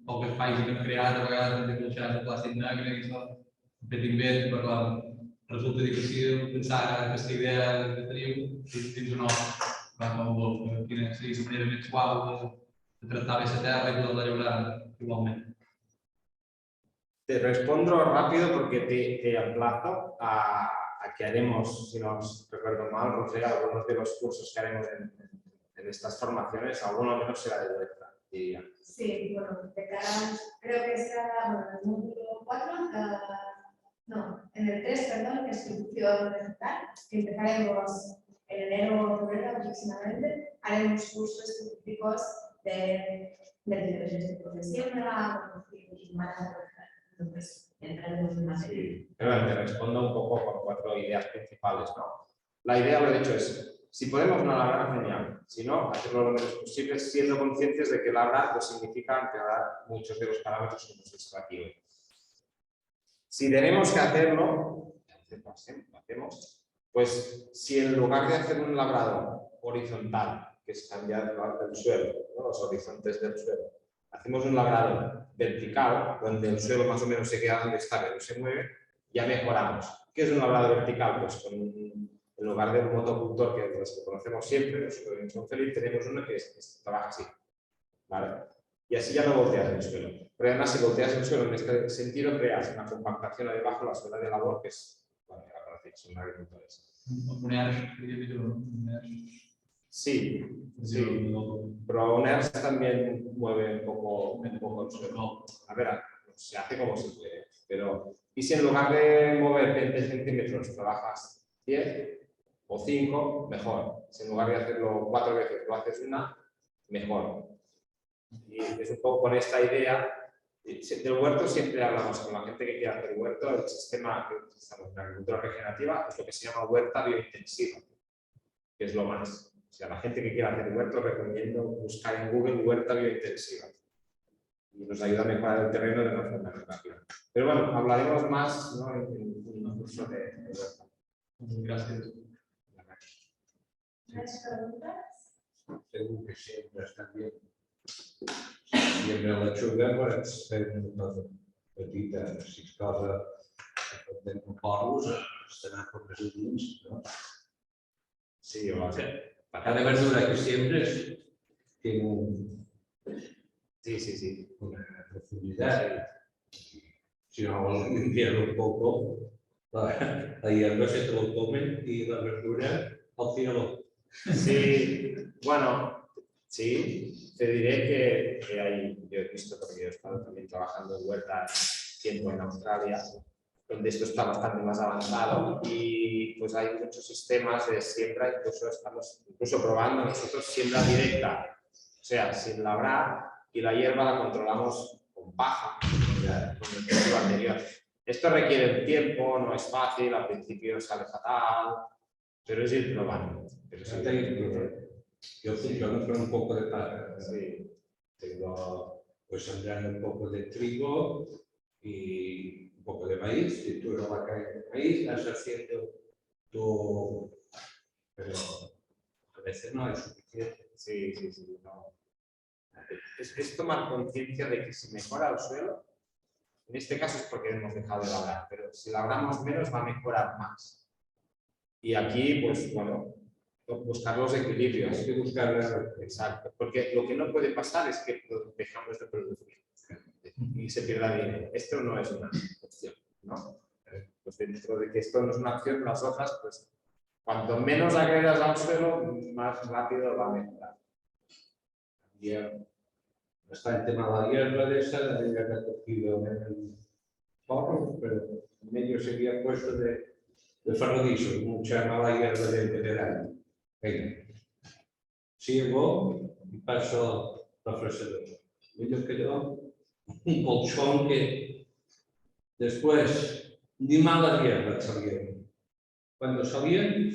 el que es faci que hem creat, a vegades hem de col·leixar de plàstic negre i això, fet invent, però clar, resulta difícil pensar aquesta idea que tenim dins un home. Quina seria la manera més suau de tractar bé la terra i poder-la llaurar igualment. Te respondo rápido porque te emplazo a que haremos, si no os recuerdo mal, Roger, algunos de los cursos que haremos en estas formaciones, alguno menos será de vuelta, diría. Sí, bueno, de cara, creo que será en el módulo 4, no, en el 3, perdón, que es producción vegetal, que empezaremos enero o febrero aproximadamente haremos cursos específicos de diferentes de siembra, y más. Entonces, entraremos en materia. Sí, pero te respondo un poco con 4 ideas principales, ¿no? La idea, lo he dicho, es, si podemos no labrar, genial. Si no, hacerlo lo menos posible, siendo conscientes de que labrar pues, significa empeorar muchos de los parámetros administrativos. Si tenemos que hacerlo, lo hacemos, pues si en lugar de hacer un labrado horizontal, que es cambiar el suelo, ¿no? Los horizontes del suelo, hacemos un labrado vertical, donde el suelo más o menos se queda donde está, pero se mueve, ya mejoramos. ¿Qué es un labrado vertical? Pues en lugar de un motocultor que los que conocemos siempre, nosotros en Son Feliz tenemos uno que trabaja así, ¿vale? Y así ya no volteas el suelo. Pero además, si volteas el suelo en este sentido, creas una compactación ahí abajo, la suela de labor, que es, bueno, ya la conocéis, son agricultores. Sí, sí. Pero un ERS también mueve un poco el suelo. A ver, se hace como se puede. Pero, ¿y si en lugar de mover 20 centímetros trabajas 10 o 5? Mejor. Si en lugar de hacerlo 4 veces lo haces una, mejor. Y es un poco con esta idea. Del huerto siempre hablamos con la gente que quiere hacer huerto. El sistema que utilizamos en la agricultura regenerativa es lo que se llama huerta biointensiva, que es lo más. O sea, la gente que quiera hacer huerto, recomiendo buscar en Google huerta biointensiva. Y nos ayuda a mejorar el terreno de una forma rápida. Pero bueno, hablaremos más, ¿no? en un curso de huerta. Gracias. ¿Más preguntas? Segur que siembres també. Siembra lechuga, pots fer una cosa petita, si es cosa de porros, estarà com més dins, no? Sí, o sea, Cada verdura que siembres tiene sí. una profundidad. Si no limpiarlo un poco, la hierba se te lo comen y la verdura al cielo. Sí, bueno, sí, te diré que hay, yo he visto, porque yo he estado también trabajando en huerta tiempo en Australia, donde esto está bastante más avanzado y pues hay muchos sistemas de siembra, incluso estamos probando nosotros siembra directa, o sea, sin labrar, y la hierba la controlamos con paja, con el cultivo anterior. Esto requiere un tiempo, no es fácil, al principio sale fatal, pero es ir probando. Pero sí, Yo funciono con un poco de paja. sí, tengo... Pues sembrar un poco de trigo y un poco de maíz. Si tú no vas a caer de maíz, vas haciendo tu... Pero a veces no es suficiente. Sí, no. Es tomar conciencia de que si mejora el suelo, en este caso es porque hemos dejado de labrar, pero si labramos menos va a mejorar más. Y aquí, pues bueno, buscar los equilibrios. Hay que buscar Exacto, porque lo que no puede pasar es que dejamos de producir y se pierda dinero. Esto no es una opción, ¿no? Pues dentro de que esto no es una opción, las hojas, pues cuanto menos agregas al suelo, más rápido va a mejorar. También está el tema de la hierba de esa, la había recogido en el porro, pero en medio se había puesto de ferradizo, mucha mala hierba de verano. Venga, sigo y paso la fresadora. Ello quedó un colchón que después ni malas hierbas salieron. Cuando salían,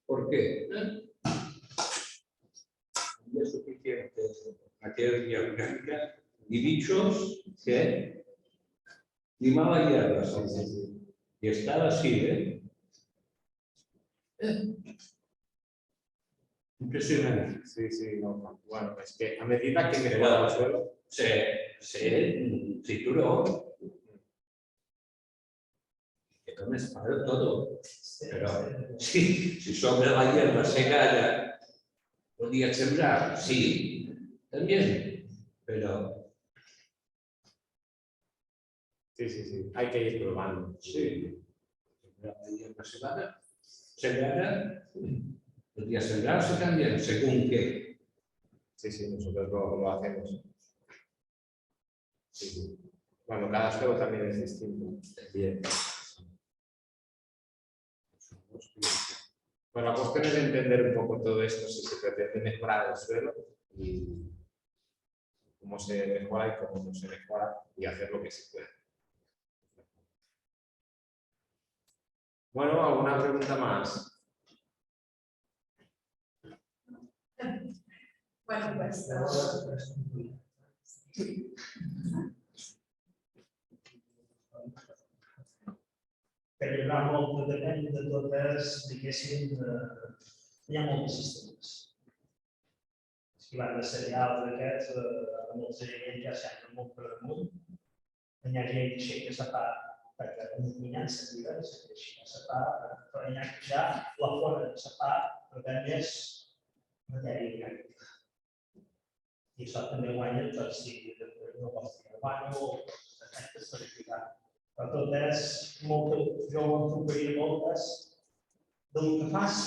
¿por qué? Había suficiente materia orgánica y bichos que ni malas hierbas salían. Y estaba así, Impresionante. Sí, no. Bueno, es que a medida que mejora el suelo, Se trituró. Que no me espalda todo. Pero sí, si sobre la hierba se gana, podía sembrar, sí, también. Pero sí, hay que ir probando. sí, la hierba se gana, podía sembrarse también, según qué. Sí, nosotros lo hacemos. Sí. Bueno, cada suelo también es distinto. Bien. Bueno, la cuestión es entender un poco todo esto, si se pretende mejorar el suelo y cómo se mejora y cómo no se mejora y hacer lo que se puede. Bueno, ¿alguna pregunta más? Bueno, pues que hi haurà molt, depèn de totes, diguéssim, hi ha molts sistemes. Si van de cereals d'aquests, amb el cereal ja s'han molt per damunt. Hi ha gent que aixeca la part, perquè un cuinat s'atura, s'aixeca la part, però hi ha que ja la fora de la part, per tant, és matèria orgànica. I això també guanya per si no vols dir guanyo o efectes per explicar. Per tot és, jo ho enfocaria moltes del que fas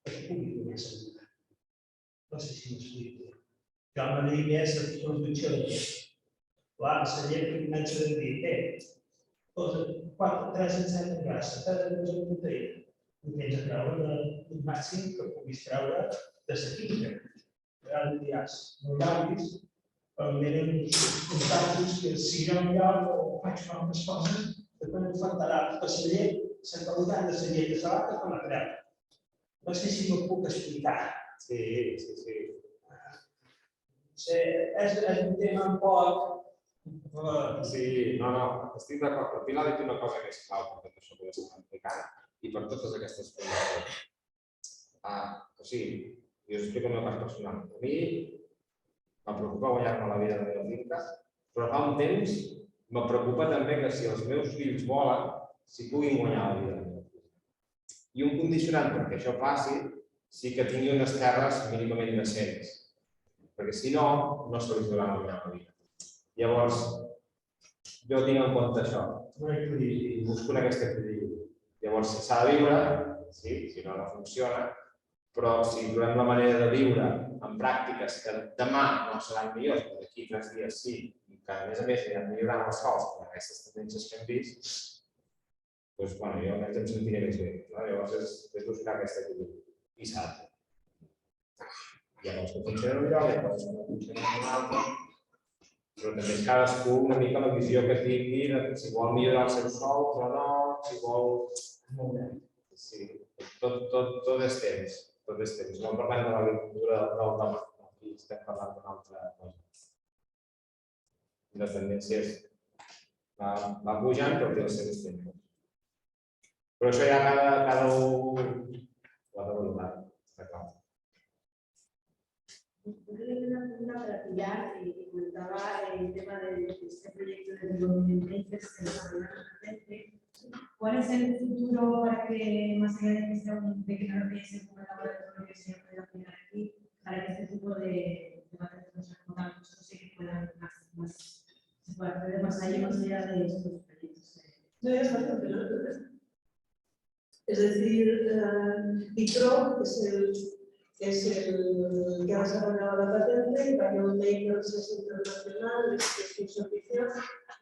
perquè pugui donar salut. No sé si m'explico. Jo m'agradaria més la producció de tot. Clar, la llet que comença a dir, posa 3 en 7 en grassa, 3 en 2 en proteïna. I tens a treure un màxim que puguis treure de la química. Ara diràs, no llavis, però eren uns càlculs que si jo no faig moltes coses, després em faltarà per la llet, la qualitat de la llet de salat com a creu. No sé si m'ho puc explicar. Sí. És un tema un poc... Sí, no, estic d'acord. Al final he dit una cosa que és clau per tot això que estem explicant i per totes aquestes coses. O sigui, jo us explico el meu cas personal. A mi em preocupa guanyar-me la vida de la meva finca, però fa un temps me preocupa també que si els meus fills volen, s'hi puguin guanyar la vida de la meva finca. I un condicionant perquè això passi, sí que tingui unes terres mínimament decents, perquè si no, no se li podrà guanyar la vida. Llavors, jo tinc en compte això, i busco aquest equilibri. Llavors, si s'ha de viure, sí, si no, no funciona, però si trobem la manera de viure en pràctiques que demà no seran millors, però d'aquí 3 dies sí, i que a més aniran millorant els sols per aquestes tendències que hem vist, doncs, bueno, jo almenys em sentiré més bé. Llavors és buscar aquest equilibri. I s'ha de fer. Hi ha coses que funcionen un lloc, hi ha coses que no funcionen en un altre, però també és cadascú una mica la visió que tingui de si vol millorar el seu sòl o no, si vol... Sí, tot és temps. Tot és temps. No parlem de l'agricultura del demà, aquí estem parlant d'una altra cosa. Les tendències va pujant, però té els seus temps. Però això ja cada un ho ha de valorar, està clar. Yo quería una pregunta para pillar y comentaba el tema de este proyecto de 2020 que se desarrolla recientemente. ¿Cuál es el futuro para que, más allá de que sea un pequeño referencia como el laboratorio que se pueda aplicar aquí, para que este tipo de debates como tal, sí que puedan se pueda acceder más allá de estos proyectos? No, es bastante natural. Es decir, Vitro es el que ha desarrollado la patente y para que un Makers es internacional, es su oficio,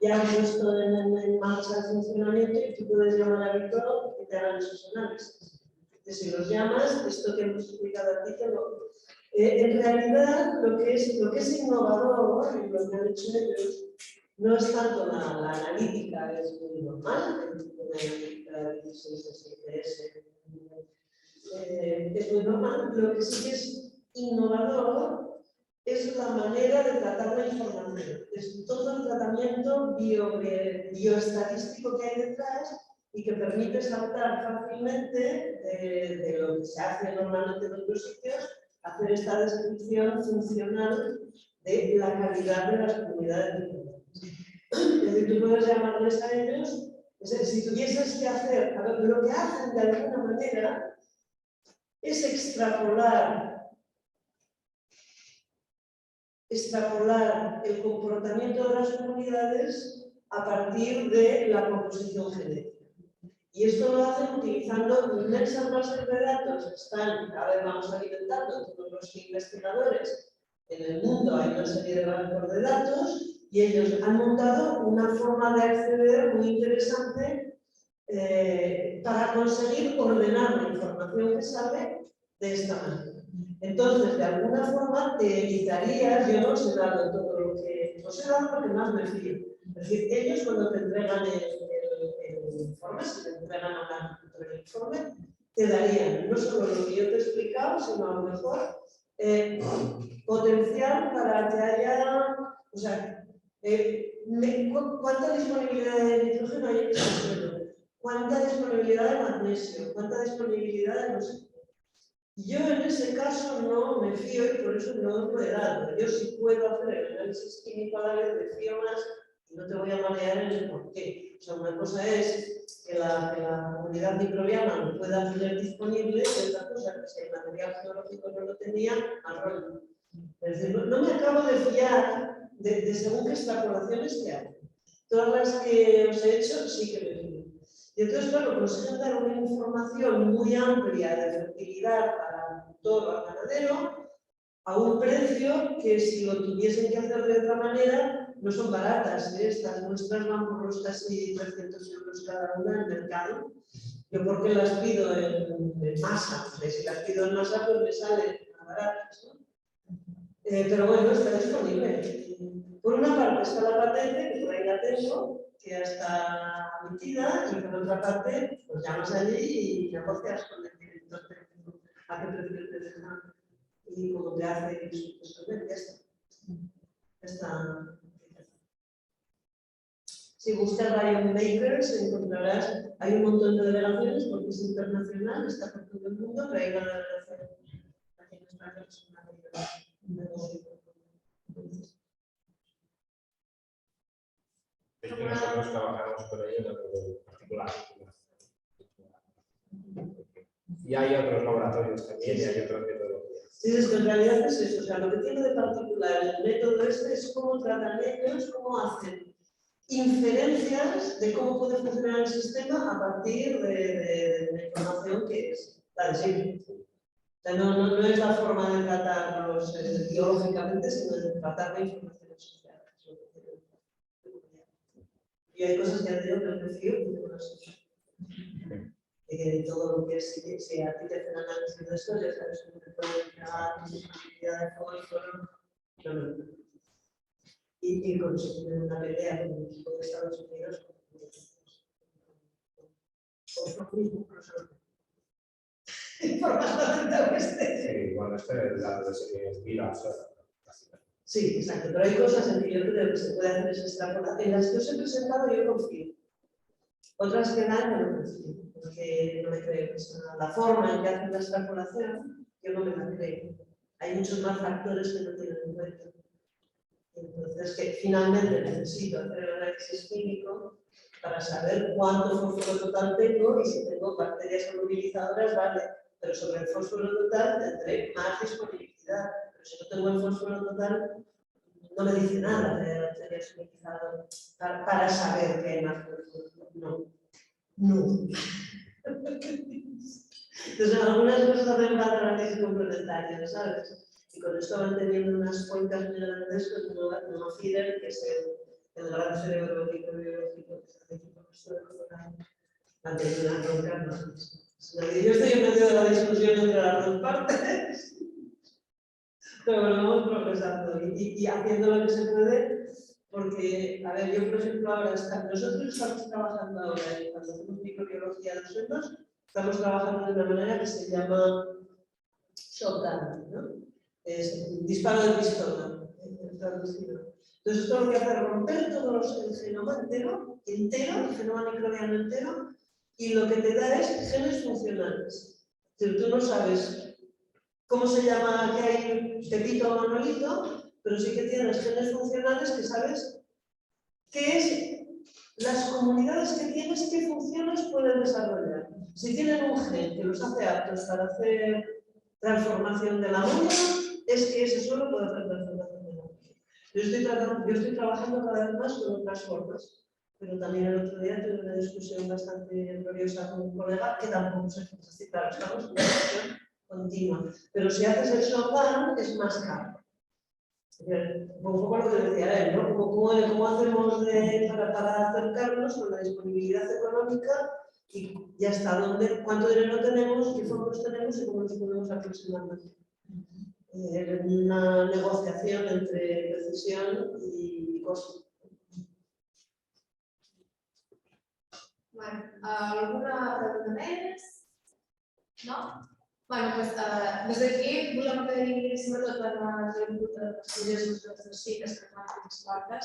ya han puesto en marcha el funcionamiento y tú puedes llamar a Vitro y te hagan esos análisis. Entonces, si los llamas, esto que hemos explicado aquí, en realidad lo que es innovador y lo que han hecho ellos no es tanto la analítica, es muy normal, una analítica de 16 SPS. Es muy normal. Lo que sí que es innovador es la manera de tratar la información. Es todo el tratamiento bioestadístico que hay detrás y que permite saltar fácilmente de lo que se hace normalmente en otros sitios, hacer esta descripción funcional de la calidad de las comunidades. Es decir, tú puedes llamarles a ellos, es decir, si tuvieses que hacer, lo que hacen de alguna manera es extrapolar el comportamiento de las comunidades a partir de la composición genética. Y esto lo hacen utilizando inmensas bases de datos que están, cada vez vamos alimentando todos los investigadores en el mundo, hay una serie de bancos de datos y ellos han montado una forma de acceder muy interesante para conseguir ordenar la información que sale de esta manera. Entonces, de alguna forma, te evitarías, yo no sé dado todo lo que os he dado porque más me fío. Es decir, ellos cuando te entregan el informe, si te entregan a el informe, te darían no solo lo que yo te he explicado, sino a lo mejor potencial para que haya, o sea, ¿cuánta disponibilidad de nitrógeno hay en el suelo? ¿Cuánta disponibilidad de magnesio? ¿Cuánta disponibilidad de no sé? Yo en ese caso no me fío y por eso no os lo he dado. Yo sí puedo hacer el análisis químico a la vez de fiomas y no te voy a marear en el porqué. O sea, una cosa es que la comunidad microbiana lo pueda tener disponible y otra cosa que si el material geológico no lo tenía, al rol. Es decir, no me acabo de fiar de según qué extrapolaciones que hago. Todas las que os he hecho sí que me fío. Y entonces, claro, consiguen dar una información muy amplia de fertilidad para el productor o al ganadero a un precio que si lo tuviesen que hacer de otra manera no son baratas. Estas muestras van por los casi 300 euros cada una en el mercado. Yo porque las pido en masa, si las pido en masa pues me salen más baratas, ¿no? Pero bueno, está disponible. Por una parte está la patente, que por ahí la tengo, que ya está emitida, y por otra parte, pues llamas allí y negocias con el director técnico a qué precio te dejan y cómo te hace eso, ya está. Ya está. Si buscas Biome Makers encontrarás, hay un montón de delegaciones porque es internacional, está por todo el mundo, pero hay una delegación aquí en España que es una Nosotros trabajamos con ellos en particular. Y hay otros laboratorios también y hay otras metodologías. Sí, es que en realidad es eso. O sea, lo que tiene de particular el método este es cómo tratan ellos, cómo hacen inferencias de cómo puede funcionar el sistema a partir de la información que es la de siempre. O sea, no es la forma de tratarlos biológicamente, sino de tratar la información social. Y hay cosas que han tenido que prefiero que no las he hecho. De todo lo que es, si a ti te hacen análisis de esto, ya sabes cómo te pueden entregar disponibilidad de fósforo. Y conseguir una pelea con el equipo de Estados Unidos por mismo, por eso. Sí, bueno, es pilas. Sí, exacto, pero hay cosas en que yo creo que se puede hacer esa extrapolación. En las que os he presentado yo confío. Otras que dan, no confío, porque no me creo. La forma en que hacen la extrapolación, yo no me la creo. Hay muchos más factores que no tienen en cuenta. Entonces, que finalmente necesito hacer el análisis químico para saber cuánto fósforo total tengo y si tengo bacterias mobilizadoras, vale. Pero sobre el fósforo total tendré más disponibilidad. Pero si no tengo el fósforo total, no me dice nada de bacterias mobilizadoras para saber que hay más fósforo. No. Entonces, algunas cosas hacen falta análisis complementario, ¿sabes? Y con esto van teniendo unas cuencas muy grandes con no feeder, que es el gran cerebro microbiológico que se hace aquí con esto de corona. Han tenido unas broncas más. Yo estoy en medio de la discusión entre las dos partes, pero bueno, vamos progresando y haciendo lo que se puede, porque, a ver, yo por ejemplo ahora, nosotros estamos trabajando ahora, cuando hacemos microbiología de suelos, estamos trabajando de una manera que se llama shotgun, ¿no? Es disparo de pistola. Entonces, esto lo que hace es romper todo el genoma entero, el genoma microbiano entero, y lo que te da es genes funcionales. Es decir, tú no sabes cómo se llama que hay Pepito o Manolito, pero sí que tienes genes funcionales que sabes qué es las comunidades que tienes, qué funciones pueden desarrollar. Si tienen un gen que los hace aptos para hacer transformación de la amonio, es que ese suelo puede hacer transformación de la amonio. Yo estoy trabajando cada vez más con otras formas, pero también el otro día tuve una discusión bastante gloriosa con un colega que tampoco se puede decir, claro, estamos en una discusión continua. Pero si haces el shotgun es más caro. Un poco lo que decía él, ¿no? ¿Cómo hacemos para acercarnos con la disponibilidad económica y ya está, cuánto dinero tenemos, qué fondos tenemos y cómo nos podemos aproximar. Una negociación entre precisión y costo. Bueno, alguna pregunta més? No? Bueno, doncs, des d'aquí volem agrair sobretot per les exposicions de les cites que fan les portes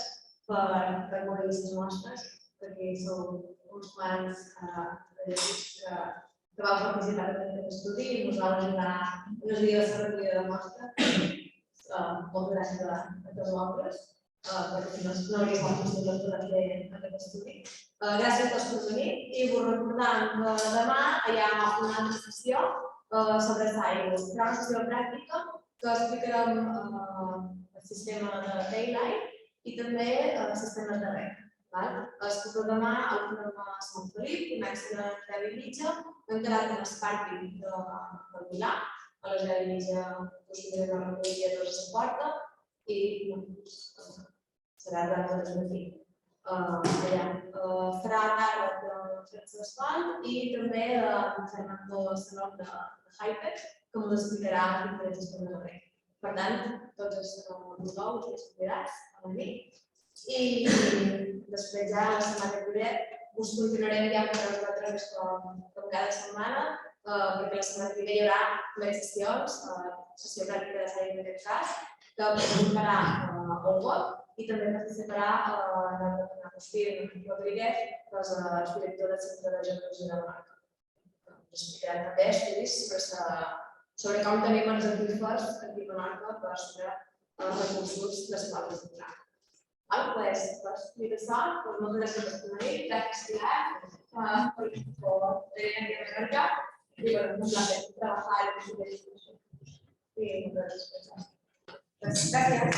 per modelistes nostres, perquè sou uns quants que vau participar en aquest estudi i ens vau ajudar en les guies de recollida de mostra. Moltes gràcies a tots vosaltres, perquè no hauria estat possible poder fer aquest estudi. Gràcies a tots per venir i vos recordam que demà hi ha una altra sessió sobre aigües. Serà una sessió pràctica que explicarem el sistema de Daylight i també els sistemes de rec. Es pot demà al programa Sant Felip, comença a les 10:30, hem quedat en l'Esparking del Milà, a les 10:30 possiblement la recollia de la porta i serà de les matí. Farà tarda de Freds d'Asfalt i també de Fernando Salom de Hyper, que ens explicarà diferents sistemes de rec. Per tant, tots els convidats a venir. I després ja la setmana que ve us continuarem ja amb nosaltres com cada setmana, perquè la setmana que ve hi haurà més sessions, sessió pràctica de SAI en aquest cas, que participarà el GOT i també participarà l'Agustín Rodríguez, que és el director del Centre de Geologia de Menorca. Us explicaran també estudis sobre com tenim els aqüífers aquí a Menorca per sobre els recursos dels quals disposem. Pues eso, pues moltes gràcies per venir, gràcies por tener que recargar y bueno, un placer trabajar en su discurso. Y muchas gracias. Pues gracias.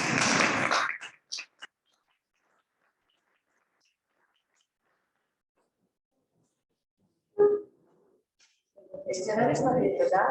¿Es que ahora está bien, verdad?